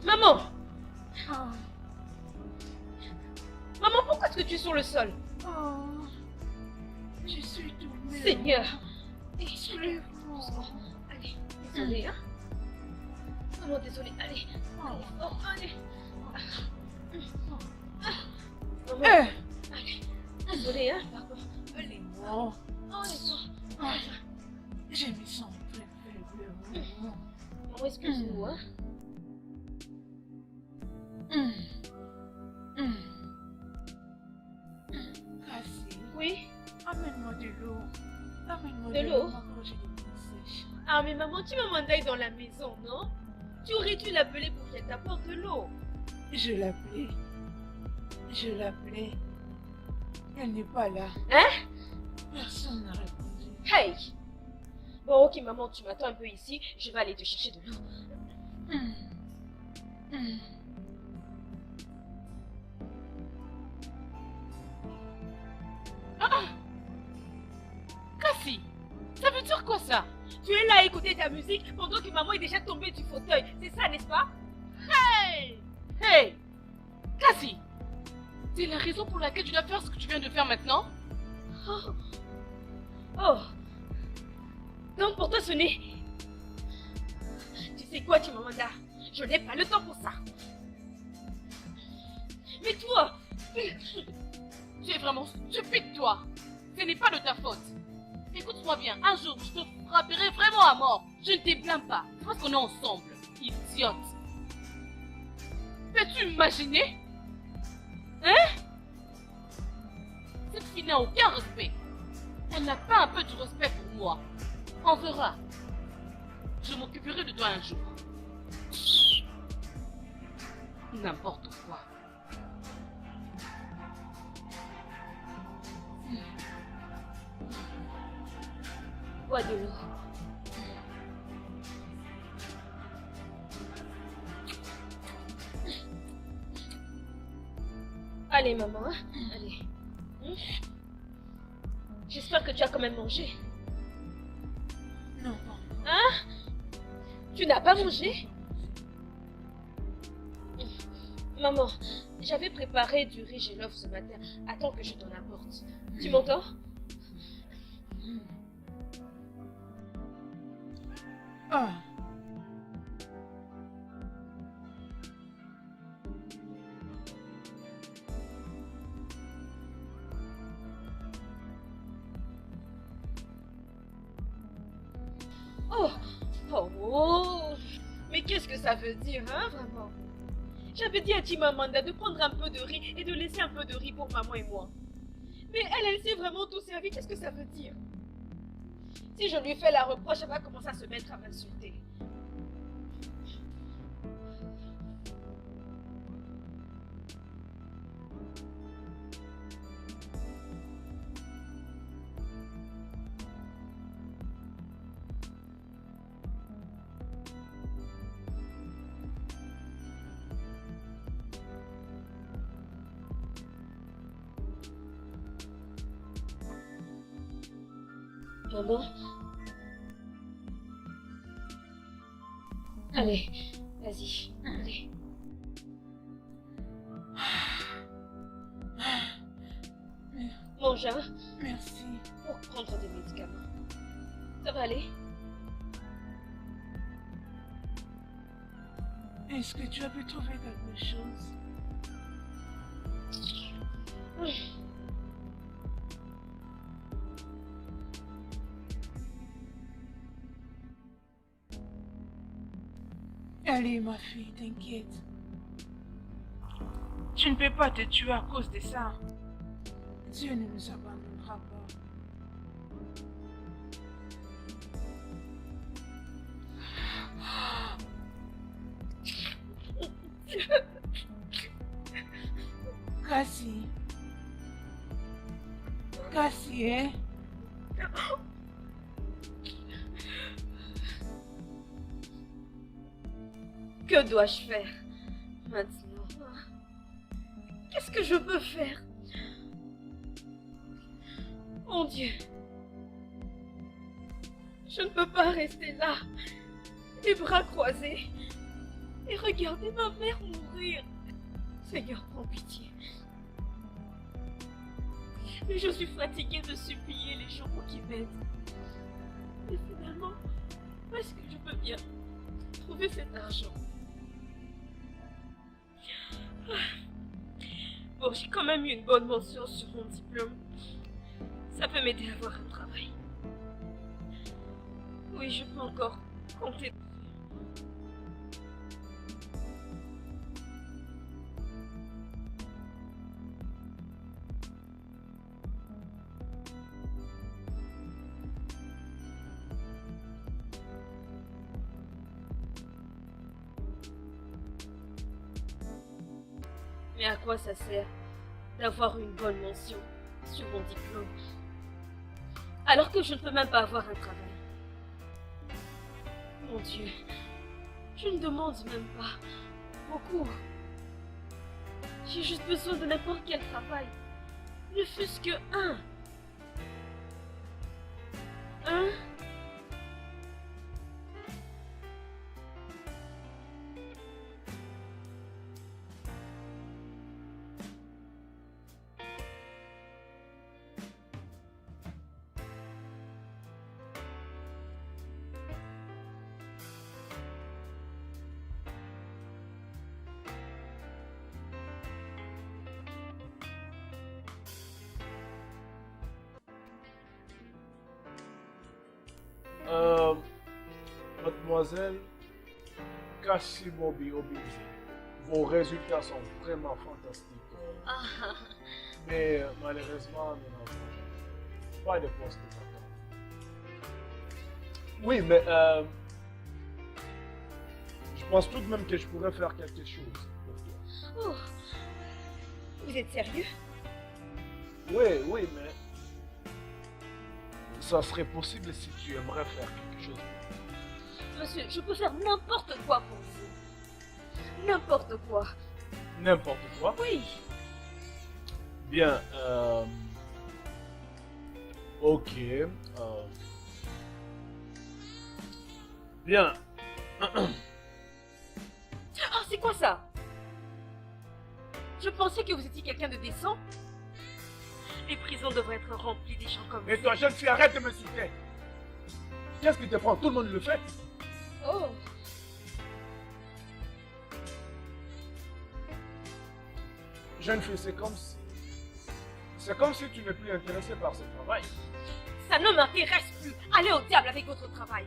Maman! Maman, pourquoi est-ce que tu es sur le sol? Oh, je suis tombée. Seigneur! Soulève-moi. Allez, désolée, hein? Maman, désolée, allez. Allez, oh, allez. Maman, allez. Désolée, hein? Pardon. Allez, moi. Oh, laisse-moi. Je me sens très faible. Maman, excuse-nous, hein? Cassie, Oui? amène-moi de l'eau. Amène-moi De de l'eau? l'eau. Quand j'ai des mains sèches. Ah, mais maman, tu m'as mandé dans la maison, non? Tu aurais dû l'appeler pour qu'elle t'apporte de l'eau. Je l'appelais. Je l'appelais. Elle n'est pas là. Hein? Personne n'a répondu. Hey! Bon, ok, maman, tu m'attends un peu ici. Je vais aller te chercher de l'eau. Cassie, ça veut dire quoi ça? Tu es là à écouter ta musique pendant que maman est déjà tombée du fauteuil. C'est ça, n'est-ce pas? Hey! Hey! Cassie, c'est la raison pour laquelle tu dois faire ce que tu viens de faire maintenant? Oh! Donc pour toi, ce n'est... Tu sais quoi, Chimamanda? Je n'ai pas le temps pour ça. Mais toi... Tu es vraiment stupide, toi. Ce n'est pas de ta faute. Écoute-moi bien, un jour, je te frapperai vraiment à mort. Je ne te blâme pas, parce qu'on est ensemble. Idiote. Peux-tu imaginer? Hein? Cette fille n'a aucun respect. Elle n'a pas un peu de respect pour moi. On verra. Je m'occuperai de toi un jour. N'importe quoi. Bois de l'eau. Allez, maman. Hein? Allez. J'espère que tu as quand même mangé. Non. Hein? Tu n'as pas mangé? Maman, j'avais préparé du riz jollof ce matin. Attends que je t'en apporte. Tu m'entends? Ah. Oh, oh, oh. Mais qu'est-ce que ça veut dire, hein, vraiment? J'avais dit à Chimamanda de prendre un peu de riz et de laisser un peu de riz pour maman et moi. Mais elle s'est vraiment tout servi. Qu'est-ce que ça veut dire? Si je lui fais la reproche, elle va commencer à se mettre à m'insulter. Maman? Allez, vas-y, allez. Mange, hein, Merci. pour prendre des médicaments. Ça va aller? Est-ce que tu as pu trouver quelque chose? Allez, ma fille, t'inquiète. Tu ne peux pas te tuer à cause de ça. Dieu ne nous abandonnera pas. Cassie. Cassie, hein? Que dois-je faire maintenant? Qu'est-ce que je peux faire? Mon Dieu, je ne peux pas rester là, les bras croisés, et regarder ma mère mourir. Seigneur, prends pitié. Mais je suis fatiguée de supplier les gens pour qu'ils m'aident. Et finalement, où est-ce que je peux bien trouver cet argent? Bon, j'ai quand même eu une bonne mention sur mon diplôme. Ça peut m'aider à avoir un travail. Oui, je peux encore compter. Mais à quoi ça sert d'avoir une bonne mention sur mon diplôme alors que je ne peux même pas avoir un travail? Mon Dieu, je ne demande même pas beaucoup. J'ai juste besoin de n'importe quel travail, ne fût-ce que un. Un? Mademoiselle Cassie Bobby Obinze, vos résultats sont vraiment fantastiques. Mais malheureusement, nous n'avons pas de poste vacant. Oui, mais je pense tout de même que je pourrais faire quelque chose pour toi. Oh, vous êtes sérieux? Oui, mais ça serait possible si tu aimerais faire quelque chose. Monsieur, je peux faire n'importe quoi pour vous. N'importe quoi. N'importe quoi? Oui. Bien, ok. Bien. Oh, c'est quoi ça? Je pensais que vous étiez quelqu'un de décent. Les prisons devraient être remplies des gens comme Mais vous. toi, jeune fille, arrête de me citer. Qu'est-ce qui te prend? Tout le monde le fait. Oh, Jeune fille, c'est comme si... C'est comme si tu n'es plus intéressée par ce travail. Ça ne m'intéresse plus. Allez au diable avec votre travail.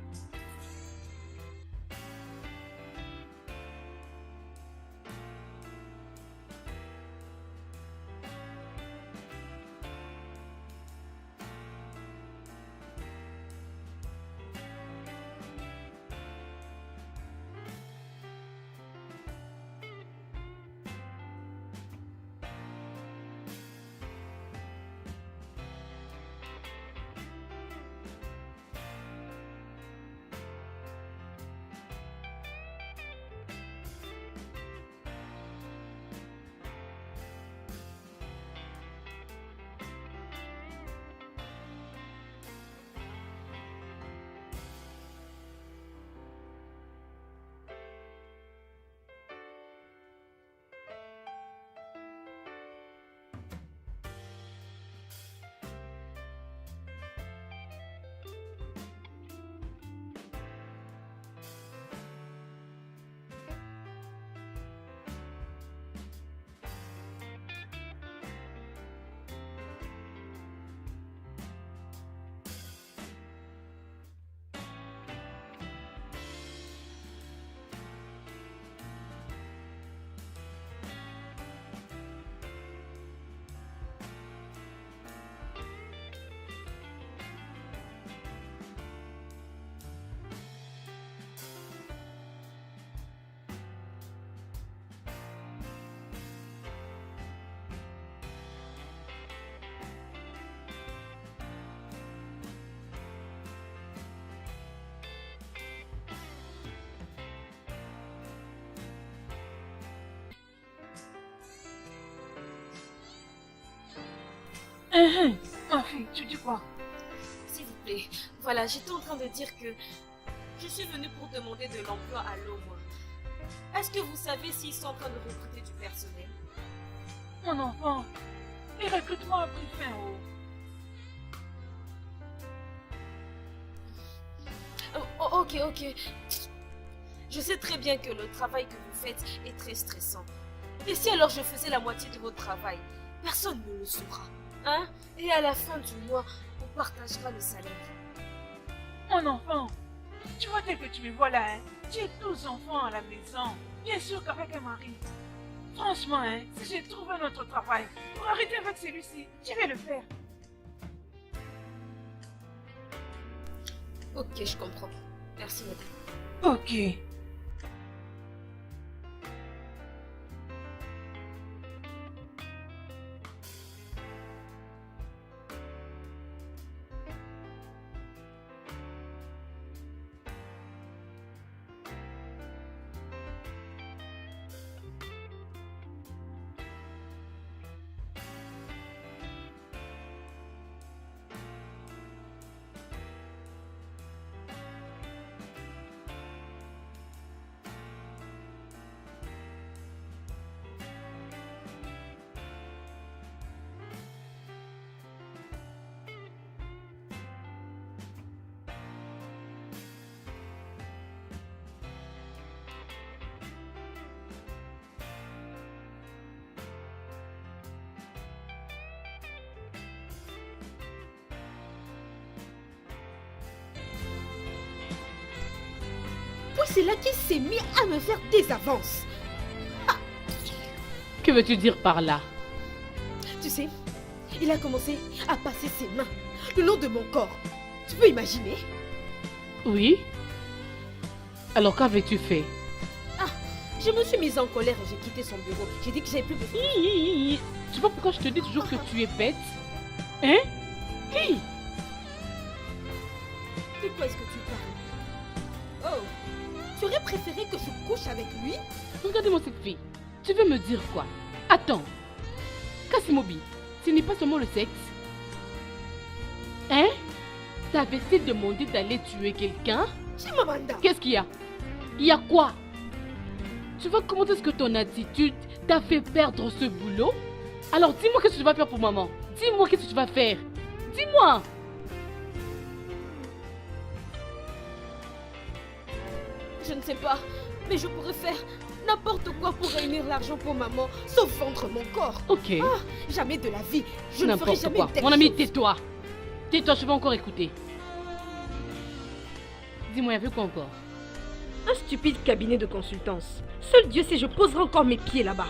Ma fille, tu dis quoi? S'il vous plaît. Voilà, j'étais en train de dire que je suis venue pour demander de l'emploi à l'OMA. Est-ce que vous savez s'ils sont en train de recruter du personnel? Mon enfant, les recrutements ont pris fin. Ok. Je sais très bien que le travail que vous faites est très stressant. Et si alors je faisais la moitié de votre travail, personne ne le saura. Hein? Et à la fin du mois, on partagera le salaire. Mon enfant, tu vois tel que tu me vois là, hein? Tu as 12 enfants à la maison. Bien sûr qu'avec un mari. Franchement, hein, si j'ai trouvé un autre travail pour arrêter avec celui-ci, je vais le faire. Ok, je comprends. Merci, madame. Ok. puis c'est là qu'il s'est mis à me faire des avances. Que veux-tu dire par là? Tu sais, il a commencé à passer ses mains le long de mon corps. Tu peux imaginer? Oui. Alors qu'avais-tu fait? Je me suis mise en colère et j'ai quitté son bureau. J'ai dit que j'avais plus besoin. Tu vois pourquoi je te dis toujours que tu es bête? Hein? Hi! De quoi est-ce que tu parles? Oh, tu aurais préféré que je couche avec lui? Regardez-moi cette fille. Tu veux me dire quoi? Attends. Kasimobi, ce n'est pas seulement le sexe. Hein? T'avais-tu demandé d'aller tuer quelqu'un? Chimamanda! Qu'est-ce qu'il y a? Il y a quoi? Tu vois comment est-ce que ton attitude t'a fait perdre ce boulot? Alors dis-moi qu'est-ce que tu vas faire pour maman. Dis-moi qu'est-ce que tu vas faire. Dis-moi. Je ne sais pas, mais je pourrais faire n'importe quoi pour réunir l'argent pour maman, sauf vendre mon corps. Ok. Ah, jamais de la vie. Je ne ferai N'importe jamais quoi. telle Mon ami, chose. tais-toi. Tais-toi, je vais encore écouter. Dis-moi, il y avait quoi encore? Un stupide cabinet de consultance. Seul Dieu sait, je poserai encore mes pieds là-bas.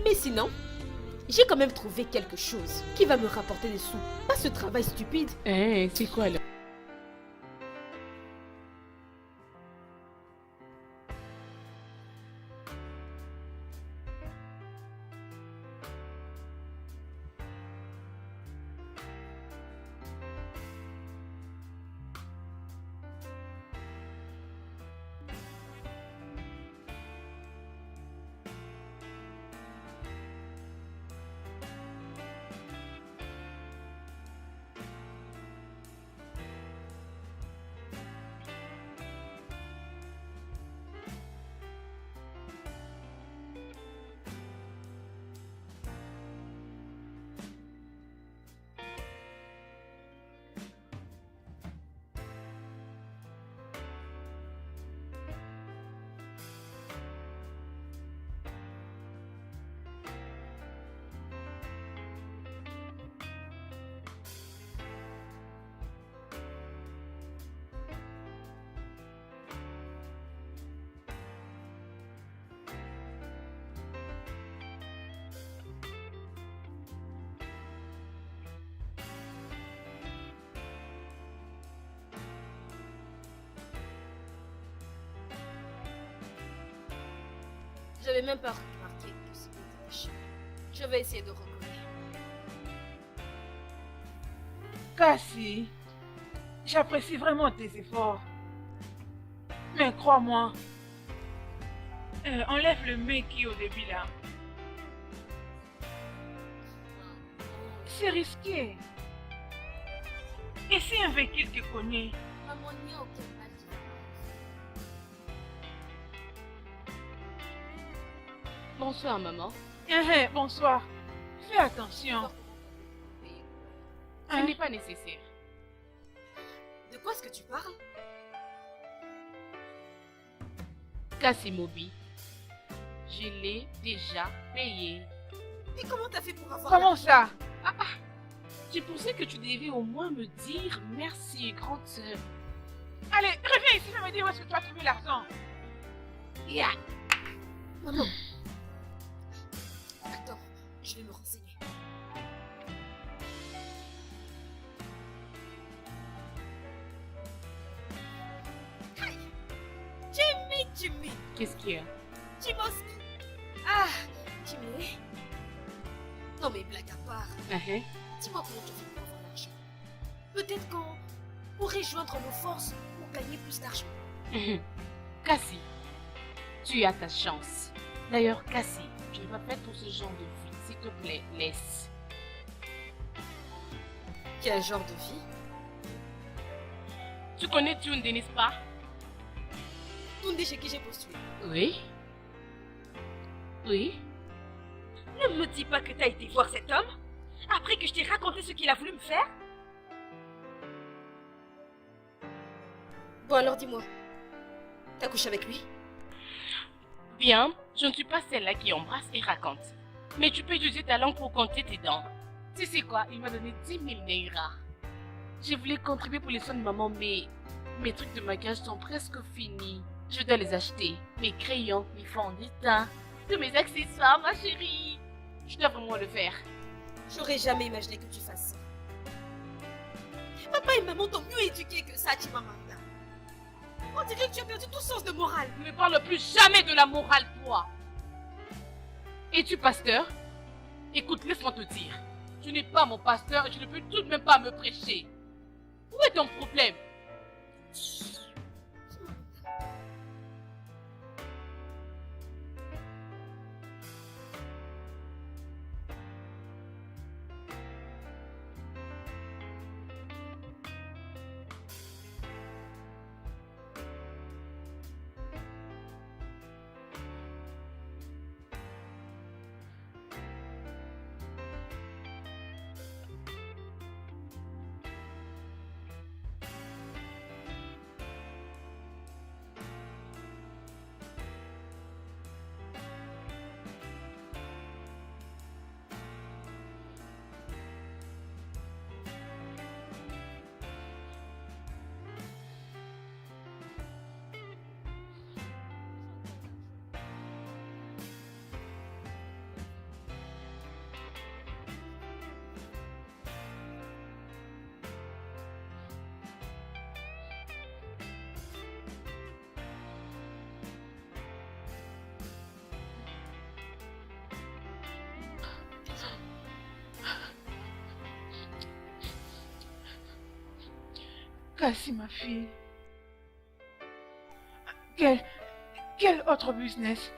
Mais sinon, j'ai quand même trouvé quelque chose qui va me rapporter des sous. Pas ce travail stupide. Eh, c'est quoi là? J'avais même pas remarqué que c'était caché. Je vais essayer de reconnaître. Cassie, j'apprécie vraiment tes efforts. Mais crois-moi, enlève le mec qui est au début là. C'est risqué. Et si un véhicule te connaît? Maman, il n'y a aucun mal qui va Bonsoir, maman. Bonsoir. Fais attention. Ce n'est pas nécessaire. De quoi est-ce que tu parles? Cassimobi, je l'ai déjà payé. Et comment t'as fait pour avoir... Comment ça? Je pensais que tu devais au moins me dire merci, grande sœur. Allez, reviens ici et me dire où est-ce que tu as trouvé l'argent. Ya. Maman. Attends, je vais me renseigner. Aïe. Jimmy. Qu'est-ce qu'il y a? Jimoski. Ah, Jimmy. Non mais blague à part. Dis-moi comment tu fais pour avoir l'argent. Peut-être qu'on pourrait joindre nos forces pour gagner plus d'argent. Cassie, tu as ta chance. D'ailleurs, Cassie, je ne vais pas faire tout ce genre de vie. S'il te plaît, laisse. Quel genre de vie? Tu connais Tunde, n'est-ce pas? Tunde chez qui j'ai postulé. Oui. Oui. Ne me dis pas que t'as été voir cet homme après que je t'ai raconté ce qu'il a voulu me faire. Bon alors dis-moi. T'as couché avec lui? Bien, je ne suis pas celle-là qui embrasse et raconte. Mais tu peux utiliser ta langue pour compter tes dents. Tu sais quoi, il m'a donné 10 000 naira. Je voulais contribuer pour les soins de maman, mais mes trucs de maquillage sont presque finis. Je dois les acheter. Mes crayons, mes fonds de teint, tous mes accessoires, ma chérie. Je dois vraiment le faire. J'aurais jamais imaginé que tu fasses ça. Papa et maman t'ont mieux éduqué que ça, Chimamanda. On dirait que tu as perdu tout sens de morale. Ne me parle plus jamais de la morale, toi. Es-tu pasteur? Écoute, laisse-moi te dire. Tu n'es pas mon pasteur et tu ne peux tout de même pas me prêcher. Où est ton problème? Cassie, ma fille. Quel autre business?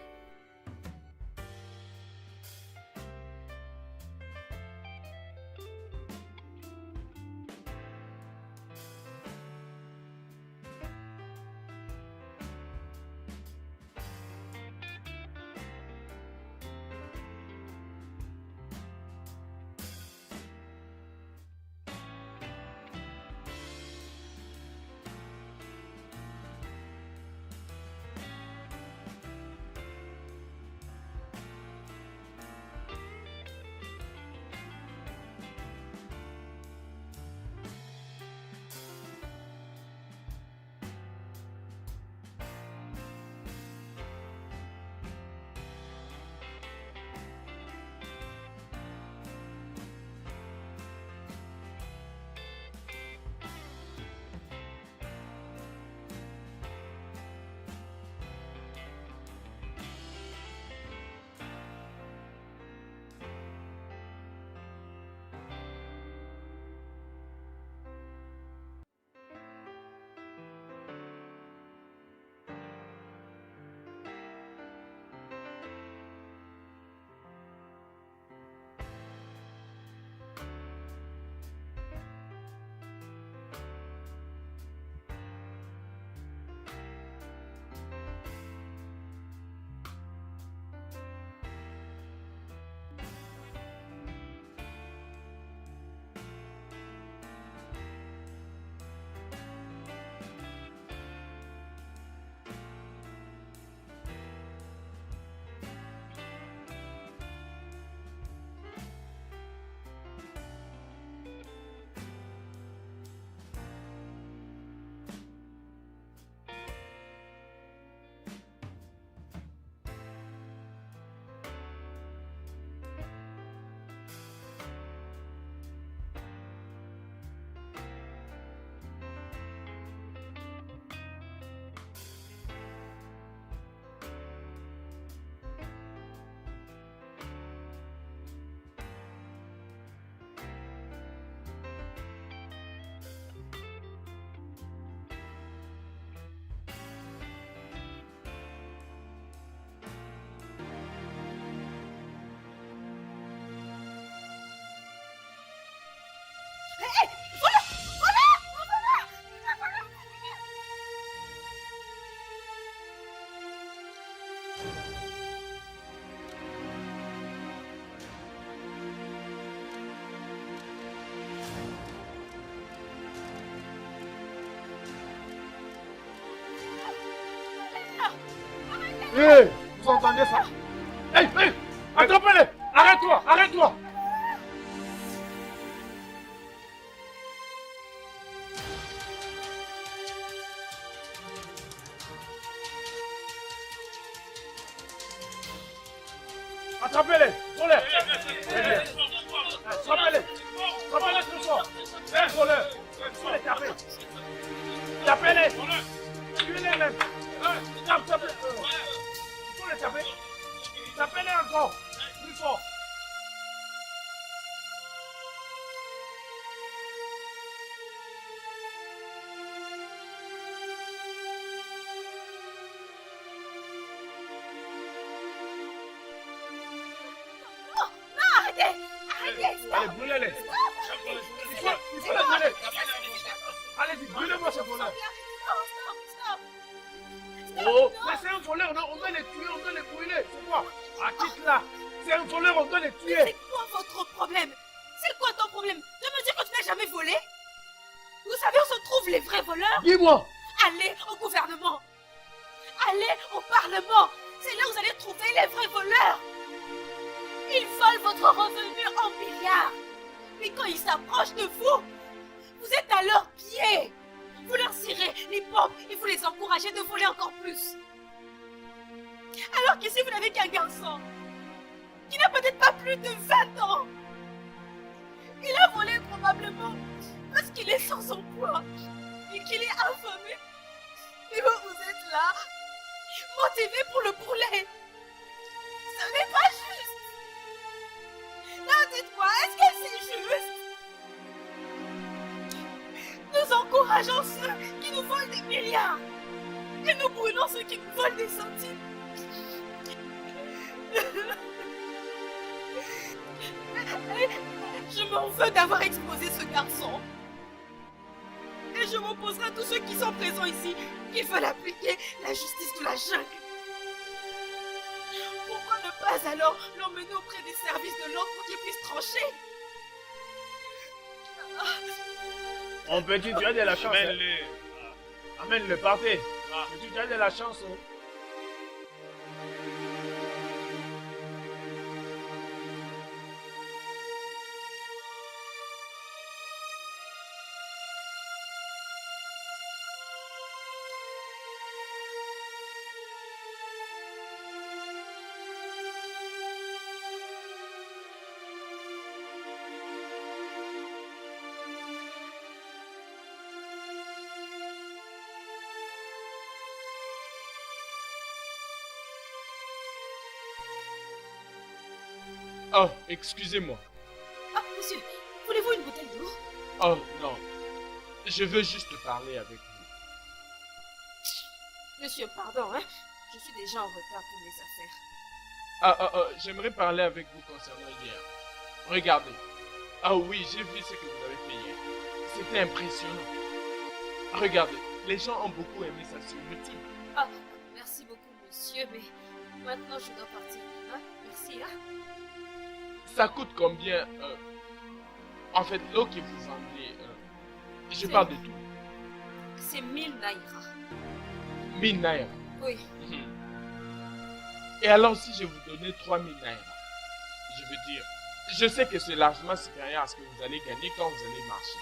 Hé, vous entendez ça? Hé, hé, attrapez-les! Arrête-toi, arrête-toi! Attrapez-les! Voleurs! Attrapez-les! Attrapez-les ce soir! C'est un voleur! Il faut les taper! Tapez-les! Tuez-les même! Tapez-les! Il faut les taper! Tapez-les encore! Plus fort! Allez, brûlez-les! Il faut les brûler! Allez-y, brûlez-moi ce voleur! Oh, mais c'est un voleur, non? On doit les tuer, on doit les brûler! C'est quoi? Ah, quitte-là! C'est un voleur, on doit les tuer! C'est quoi votre problème? C'est quoi ton problème? De me dire que tu n'as jamais volé? Vous savez où se trouvent les vrais voleurs? Dis-moi! Allez au gouvernement! Allez au Parlement! C'est là où vous allez trouver les vrais voleurs! Ils volent votre revenu en milliards! Mais quand ils s'approchent de vous, vous êtes à leurs pieds! Vous leur tirez les pompes et vous les encouragez de voler encore plus! Alors qu'ici vous n'avez qu'un garçon qui n'a peut-être pas plus de 20 ans! Il a volé probablement parce qu'il est sans emploi et qu'il est affamé. Et vous, vous êtes là, motivé pour le brûler. Ce n'est pas juste. Non, dites-moi, est-ce que c'est juste? Nous encourager encourageons ceux qui nous volent des milliards. Et nous brûlons ceux qui nous volent des centimes. Je m'en veux d'avoir exposé ce garçon. Et je m'opposerai à tous ceux qui sont présents ici, qui veulent appliquer la justice de la jungle. Pourquoi ne pas alors l'emmener auprès des services de l'ordre pour qu'ils puissent trancher? Mon petit, tu as de la chance. Amène-le. Amène-le, partez. Petit, tu as de la chance. Hein. Oh, excusez-moi. Ah, monsieur, voulez-vous une bouteille d'eau? Oh, non. Je veux juste parler avec vous. Monsieur, pardon, hein. Je suis déjà en retard pour mes affaires. J'aimerais parler avec vous concernant hier. Regardez. Ah oui, j'ai vu ce que vous avez fait hier. C'était impressionnant. Regardez, les gens ont beaucoup aimé ça sur YouTube. Ah, merci beaucoup, monsieur, mais maintenant je dois partir. Hein? Merci, hein. Ça coûte combien en fait, l'eau que vous vendez, je parle de tout. C'est 1000 naira. 1000 naira. Oui. Et alors, si je vous donnais 3000 naira, je veux dire, je sais que c'est largement supérieur à ce que vous allez gagner quand vous allez marcher.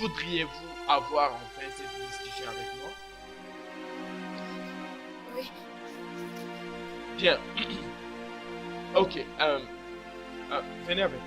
Voudriez-vous avoir enfin cette discussion avec moi? Oui. Bien. Ok. Venez avec.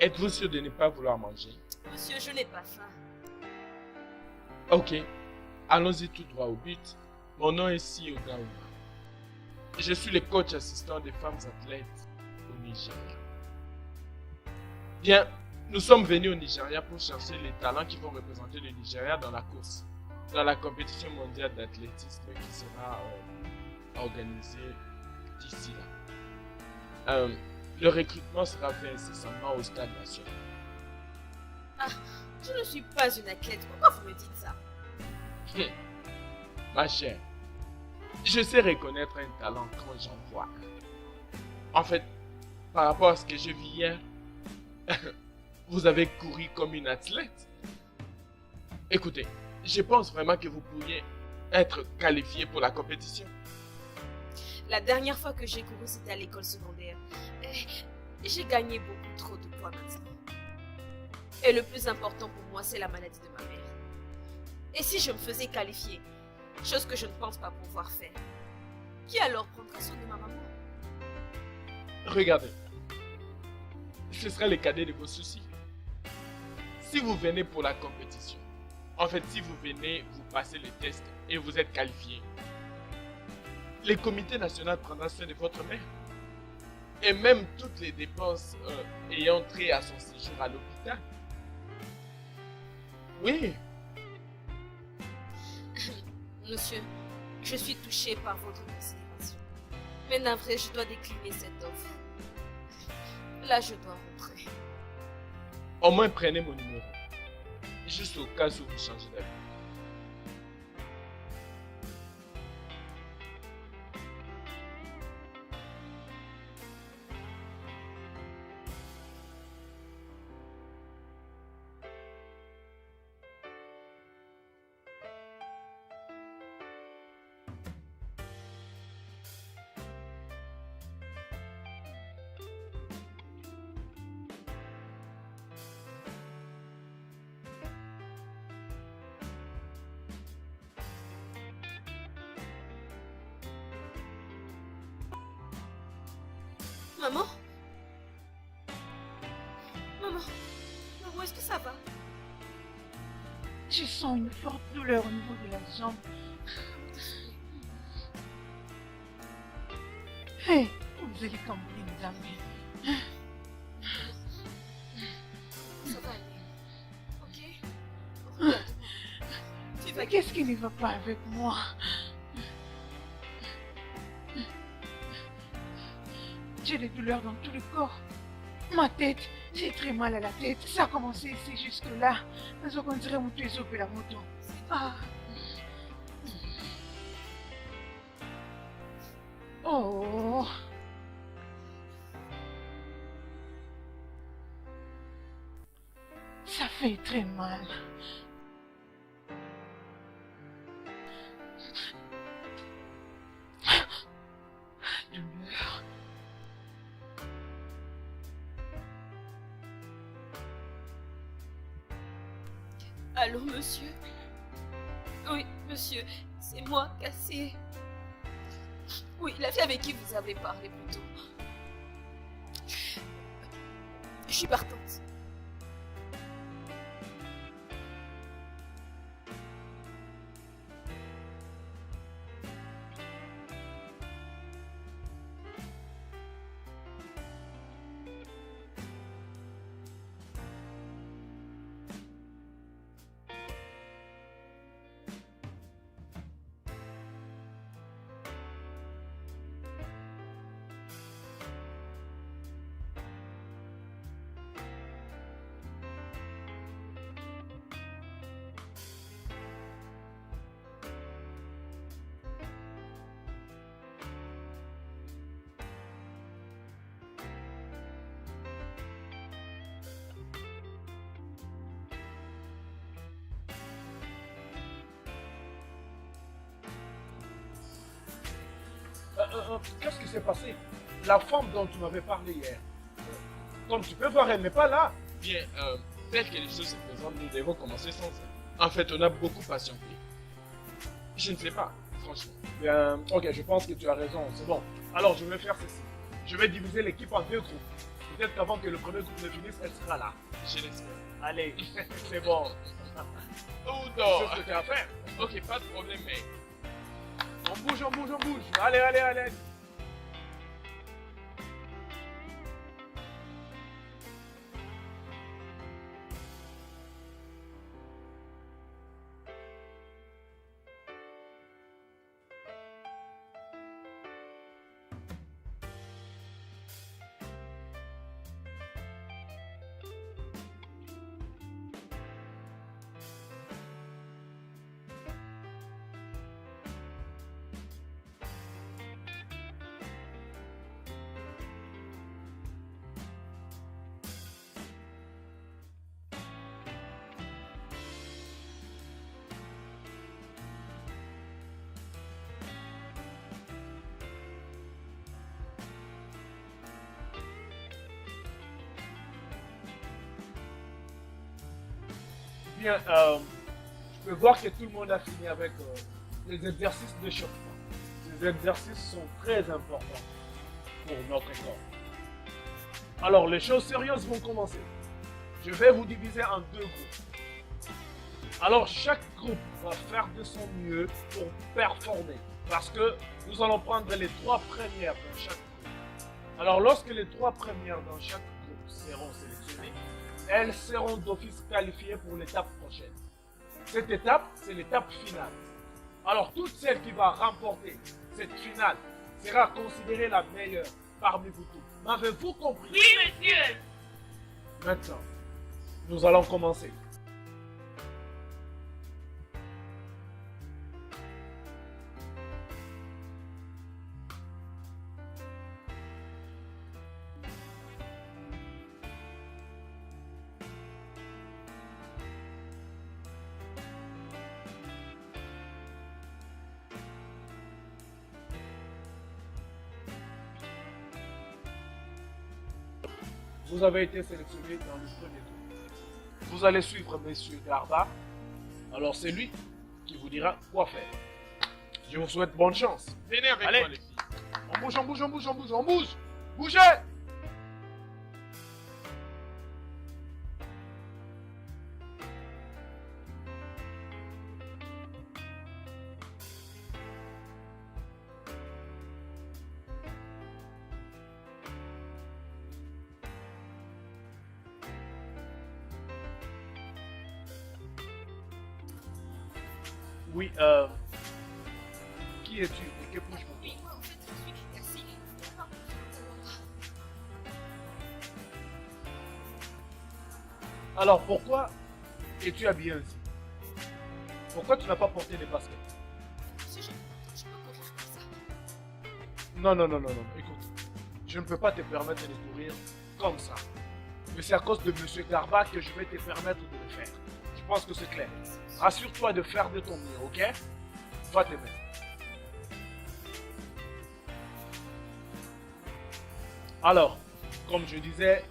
Êtes-vous sûr de ne pas vouloir manger? Monsieur, je n'ai pas faim. Ok, allons-y tout droit au but. Mon nom est Sio Gauma. Je suis le coach assistant des femmes athlètes au Nigeria. Bien, nous sommes venus au Nigeria pour chercher les talents qui vont représenter le Nigeria dans la course, dans la compétition mondiale d'athlétisme qui sera organisée d'ici là. Le recrutement sera fait incessamment au stade national. Ah, je ne suis pas une athlète. Pourquoi vous me dites ça? Ma chère, je sais reconnaître un talent quand j'en vois un. En fait, par rapport à ce que je vis hier, vous avez couru comme une athlète. Écoutez, je pense vraiment que vous pourriez être qualifié pour la compétition. La dernière fois que j'ai couru, c'était à l'école secondaire. J'ai gagné beaucoup trop de poids maintenant. Et le plus important pour moi, c'est la maladie de ma mère. Et si je me faisais qualifier, chose que je ne pense pas pouvoir faire, qui alors prendra soin de ma maman? Regardez, ce sera le cadet de vos soucis. Si vous venez pour la compétition, en fait, si vous venez, vous passez les tests et vous êtes qualifié, le comité national prendra soin de votre mère. Et même toutes les dépenses ayant trait à son séjour à l'hôpital. Oui. Monsieur, je suis touchée par votre considération. Mais navré, je dois décliner cette offre. Là, je dois rentrer. Au moins, prenez mon numéro. Juste au cas où vous changez d'avis. Maman? Maman? Maman, est-ce que ça va? Je sens une forte douleur au niveau de la jambe. Hey, vous allez cambriner mes amis. Ça va aller. Ok? Regarde-moi. Tu vas... Mais qu'est-ce qui ne va pas avec moi? J'ai des douleurs dans tout le corps. Ma tête, j'ai très mal à la tête. Ça a commencé ici jusque-là. Mais on dirait mon trésor de la moto. Ah. Oh. Ça fait très mal. Douleur. Allô, monsieur? Oui, monsieur, c'est moi, Cassie. Oui, la fille avec qui vous avez parlé plus tôt. Je suis partante. Qu'est-ce qui s'est passé? La femme dont tu m'avais parlé hier. Comme tu peux voir, elle n'est pas là. Bien, tel que les choses se présentent, nous devons commencer sans elle. En fait, on a beaucoup patienté. Je ne sais pas, franchement. Bien, ok, je pense que tu as raison, c'est bon. Alors, je vais faire ceci. Je vais diviser l'équipe en deux groupes. Peut-être qu'avant que le premier groupe ne finisse, elle sera là. Je l'espère. Allez, c'est bon. Oh C'est non! ce que tu as à faire. Ok, pas de problème, mais On bouge, on bouge, on bouge. Allez, allez, allez. Bien, je peux voir que tout le monde a fini avec les exercices de chauffement. Ces exercices sont très importants pour notre corps. Alors, les choses sérieuses vont commencer. Je vais vous diviser en deux groupes. Alors, chaque groupe va faire de son mieux pour performer. Parce que nous allons prendre les 3 premières dans chaque groupe. Alors, lorsque les 3 premières dans chaque groupe seront sélectionnées, elles seront d'office qualifiées pour l'étape prochaine. Cette étape, c'est l'étape finale. Alors, toute celle qui va remporter cette finale sera considérée la meilleure parmi vous tous. M'avez-vous compris? Oui, monsieur. Maintenant, nous allons commencer. Vous avez été sélectionné dans le premier tour. Vous allez suivre Monsieur Garba. Alors c'est lui qui vous dira quoi faire. Je vous souhaite bonne chance. venez avec Allez. moi, les filles. On bouge, on bouge, on bouge, on bouge, on bouge. Bougez! Oui, qui es-tu et que puis-je pour toi? Moi, en fait, je suis Cassie. Alors pourquoi es-tu habillé ainsi? Pourquoi tu n'as pas porté les baskets? Si je peux courir comme ça. Non, non, non, non, non. Écoute, je ne peux pas te permettre de courir comme ça. Mais c'est à cause de Monsieur Garba que je vais te permettre de le faire. Je pense que c'est clair. Rassure-toi de faire de ton mieux, ok? Va te mettre. Alors, comme je disais,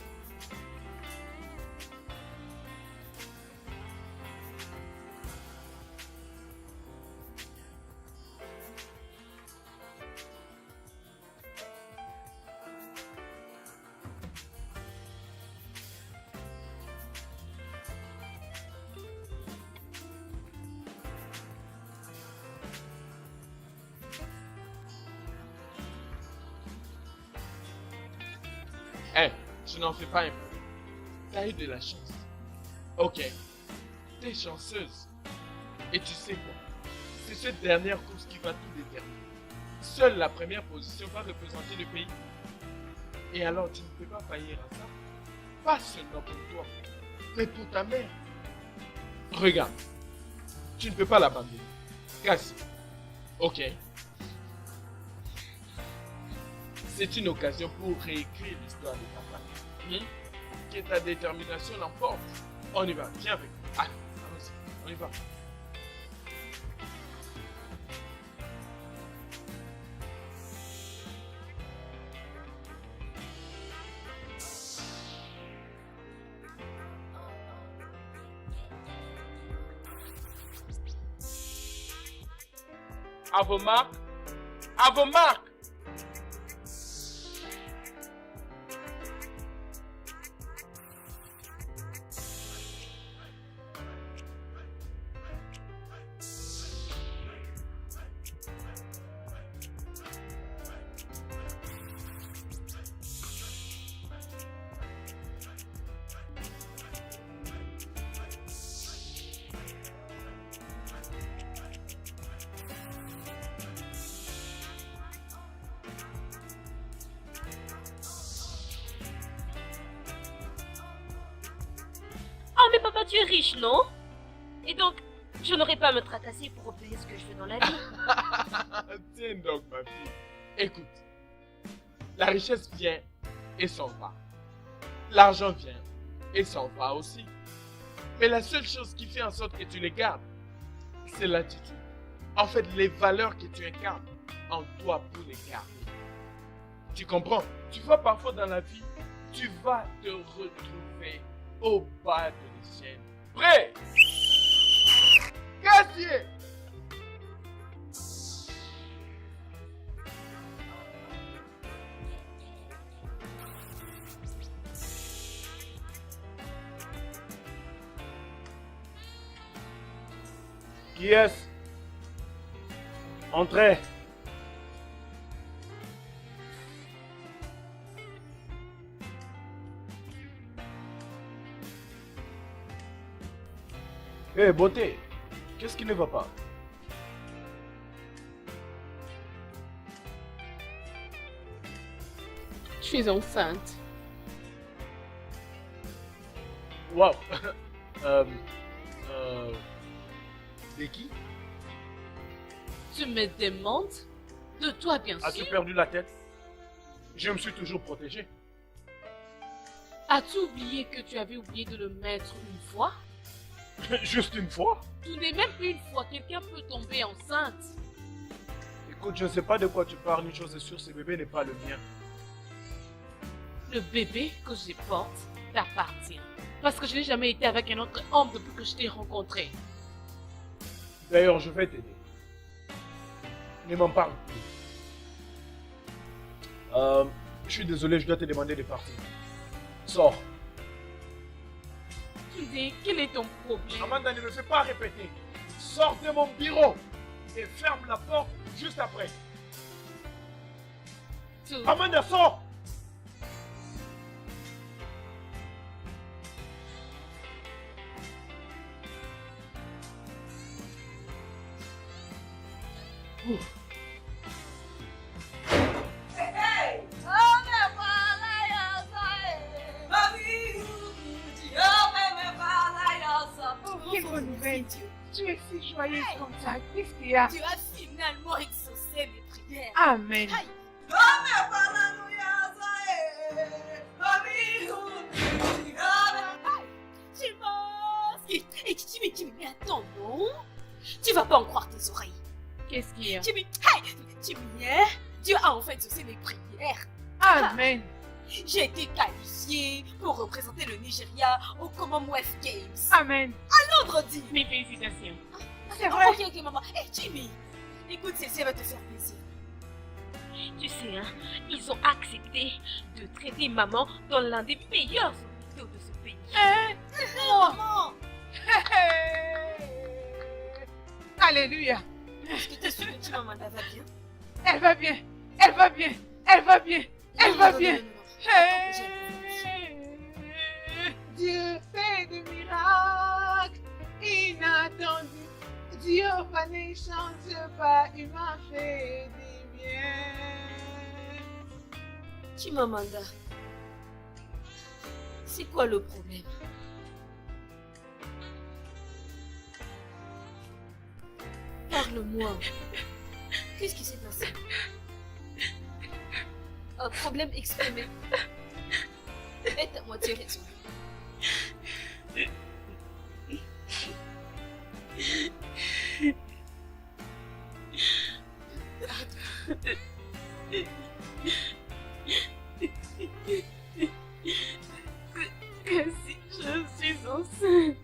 Eh, tu n'en fais pas un peu. T'as eu de la chance. Ok, t'es chanceuse. Et tu sais quoi? C'est cette dernière course qui va tout déterminer. Seule la première position va représenter le pays. Et alors tu ne peux pas faillir à ça. Pas seulement pour toi, mais pour ta mère. Regarde, tu ne peux pas l'abandonner. Cassie. Ok. C'est une occasion pour réécrire l'histoire de ta famille. Que ta détermination l'emporte. On y va, viens avec moi. Allez, allons-y, on y va. À vos marques. À vos marques. Oh, mais papa, tu es riche, non? Et donc, je n'aurai pas à me tracasser pour obtenir ce que je veux dans la vie. Tiens donc, ma fille. Écoute, la richesse vient et s'en va. L'argent vient et s'en va aussi. Mais la seule chose qui fait en sorte que tu les gardes, c'est l'attitude. En fait, les valeurs que tu incarnes en toi pour les garder. Tu comprends? Tu vois, parfois dans la vie, tu vas te retrouver au bas de l'échelle. Prêt? Casier! qui est-ce? Entrez. Hé, beauté, qu'est-ce qui ne va pas? Je suis enceinte. Waouh. De qui? Tu me demandes? De toi, bien As-tu sûr. perdu la tête? Je me suis toujours protégé. As-tu oublié que tu avais oublié de le mettre une fois? Juste une fois? Tout n'est même plus une fois. Quelqu'un peut tomber enceinte. Écoute, je ne sais pas de quoi tu parles. Une chose est sûre, ce bébé n'est pas le mien. Le bébé que je porte t'appartient. Parce que je n'ai jamais été avec un autre homme depuis que je t'ai rencontré. D'ailleurs, je vais t'aider. Ne m'en parle plus. Je suis désolé, je dois te demander de partir. Sors. Tunde, quel est ton problème? Amanda, ne me fais pas répéter. Sors de mon bureau et ferme la porte juste après. Tunde, Amanda, sors! Quelle bonne nouvelle. Tu es si joyeuse comme ça. Qu'est-ce qu'il y a? Tu as finalement exaucé mes prières. Amen. Aïe. Timmy, mais attends, non? Tu vas pas en croire tes oreilles. Qu'est-ce qu'il y a? Timmy, hein? Dieu a enfin exaucé mes prières. Amen. J'ai été qualifiée pour représenter le Nigeria au Commonwealth Games. Amen. Vendredi. Mes félicitations. C'est vrai. Ok, maman. Hé, Timmy, écoute, celle-ci va te faire plaisir. Tu sais, hein, ils ont accepté de traiter maman dans l'un des meilleurs hôpitaux de ce pays. Maman, Alléluia. est-ce que t'es sûre que Chimamanda va bien? Elle va bien. Elle va bien. Elle va bien. Elle va Non, bien. non, non, non. Attends que j'aille. Dieu fait des miracles inattendus. Dieu va ne change pas, il m'a fait du bien. Chimamanda, c'est quoi le problème? Parle-moi. Qu'est-ce qui s'est passé? Un problème exprimé est à moitié résolu. Si je suis enceinte.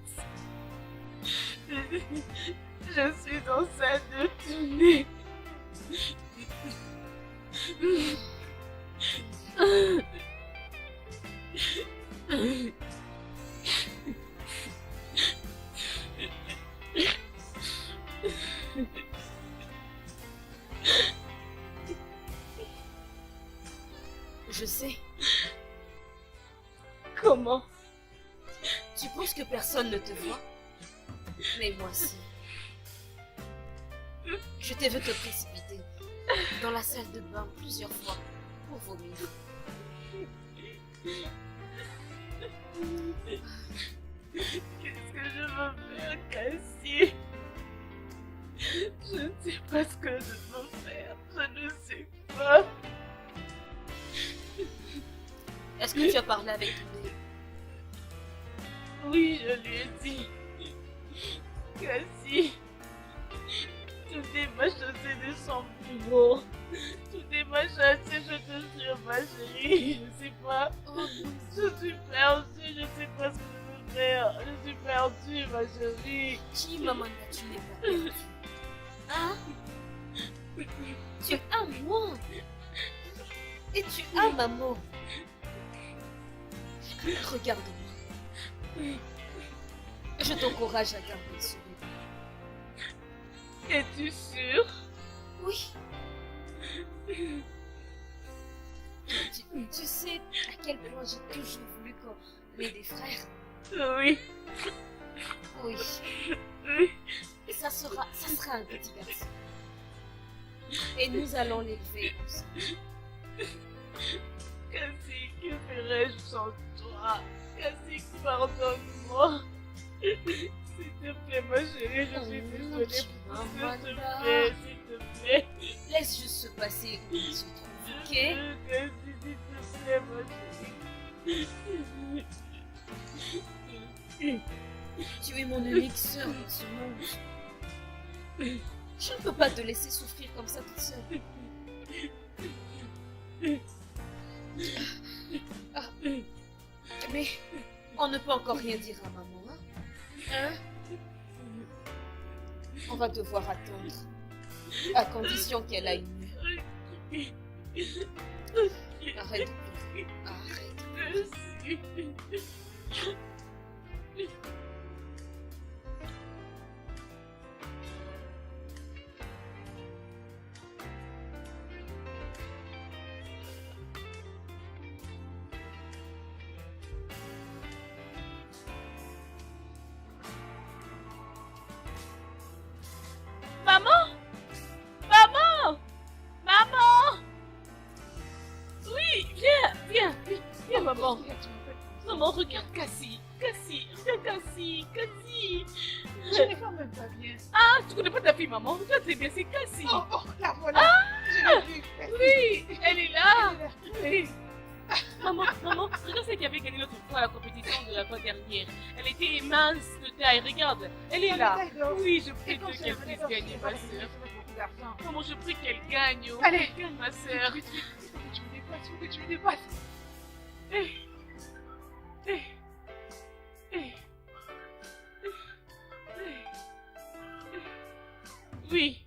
Je suis enceinte de Timmy. Je sais. Comment? Tu penses que personne ne te voit? Mais moi si. Je t'ai vu te précipiter dans la salle de bain plusieurs fois pour vomir. Qu'est-ce que je veux faire, Cassie? Je ne sais pas ce que je veux faire. Je ne sais pas. Est-ce que tu as parlé avec Toubé? Oui, je lui ai dit. Cassie, Toubé m'a chassé de son bureau. Toubé m'a chassé, je te jure, ma chérie. Je ne sais pas. Je suis perdue, je ne sais pas ce que je veux faire. Je suis perdue, ma chérie. Chimamanda, tu n'es pas perdue. Hein? Tu as moi. Et tu as maman. Regarde-moi. Je t'encourage à garder le sourire. Es-tu sûre? Oui. Tu sais à quel point j'ai toujours voulu qu'on ait des frères. Oui. Oui. Oui. Et ça sera un petit garçon. Et nous allons l'élever ensemble. Cassie, que ferais-je sans toi? Cassie, pardonne-moi. S'il te plaît, ma chérie, je suis désolée. S'il te plaît, s'il te plaît. Laisse juste se passer où il se trouve, ok? Cassie, s'il te plaît, ma chérie. Tu es mon unique sœur dans ce monde. Je ne peux pas te laisser souffrir comme ça toute seule. Ah. Mais on ne peut encore rien dire à maman, hein? On va devoir attendre, à condition qu'elle aille mieux. Arrête de pleurer. Arrête. Maman? Maman? Maman, regarde Cassie. Cassie, regarde Cassie. Cassie. Je ne vois même pas bien. Ah, tu connais pas ta fille, maman? Regarde, c'est bien, c'est Cassie. Oh, oh, la voilà. Je l'ai vue. Oui, elle est là. Oui. Maman, regarde celle qui avait gagné l'autre fois à la compétition de la fois dernière. Elle était mince de taille, regarde. Elle est là. Oui, je prie Dieu qu'elle puisse gagner, ma soeur. Maman, je prie qu'elle gagne. Oh. Allez, gagne, ma soeur. Il faut que tu me dépasses, il faut que tu me dépasses. Oui.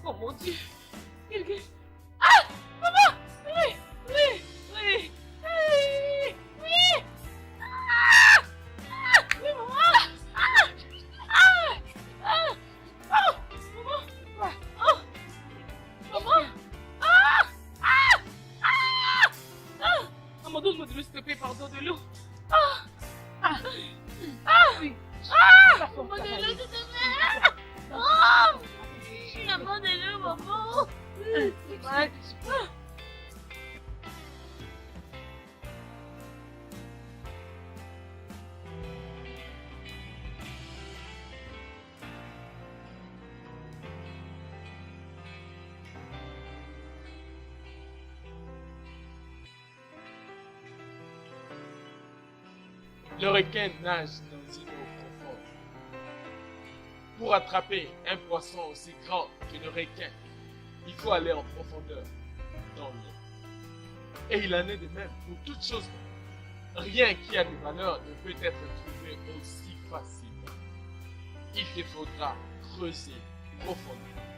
Oh mon Dieu. Quelqu'un. Ah! Maman! Oui! Oui! Oui! Oui! Oui! Ah! Ah! Oui, maman! Ah! Ah! Ah! Oh! Maman! Oh! Maman! Ah! Ah! Ah! Ah! Maman, donne-moi de l'eau, s'il te plaît, pardon, de l'eau. Ah! Ah! Ah! Oui. Ah! Maman, de l'eau, s'il te plaît! Oh! Maman, de l'eau, maman! Ah! Le requin nage dans une eau profonde. Pour attraper un poisson aussi grand que le requin, il faut aller en profondeur dans l'eau. Et il en est de même pour toute chose. Rien qui a de valeur ne peut être trouvé aussi facilement. Il te faudra creuser profondément.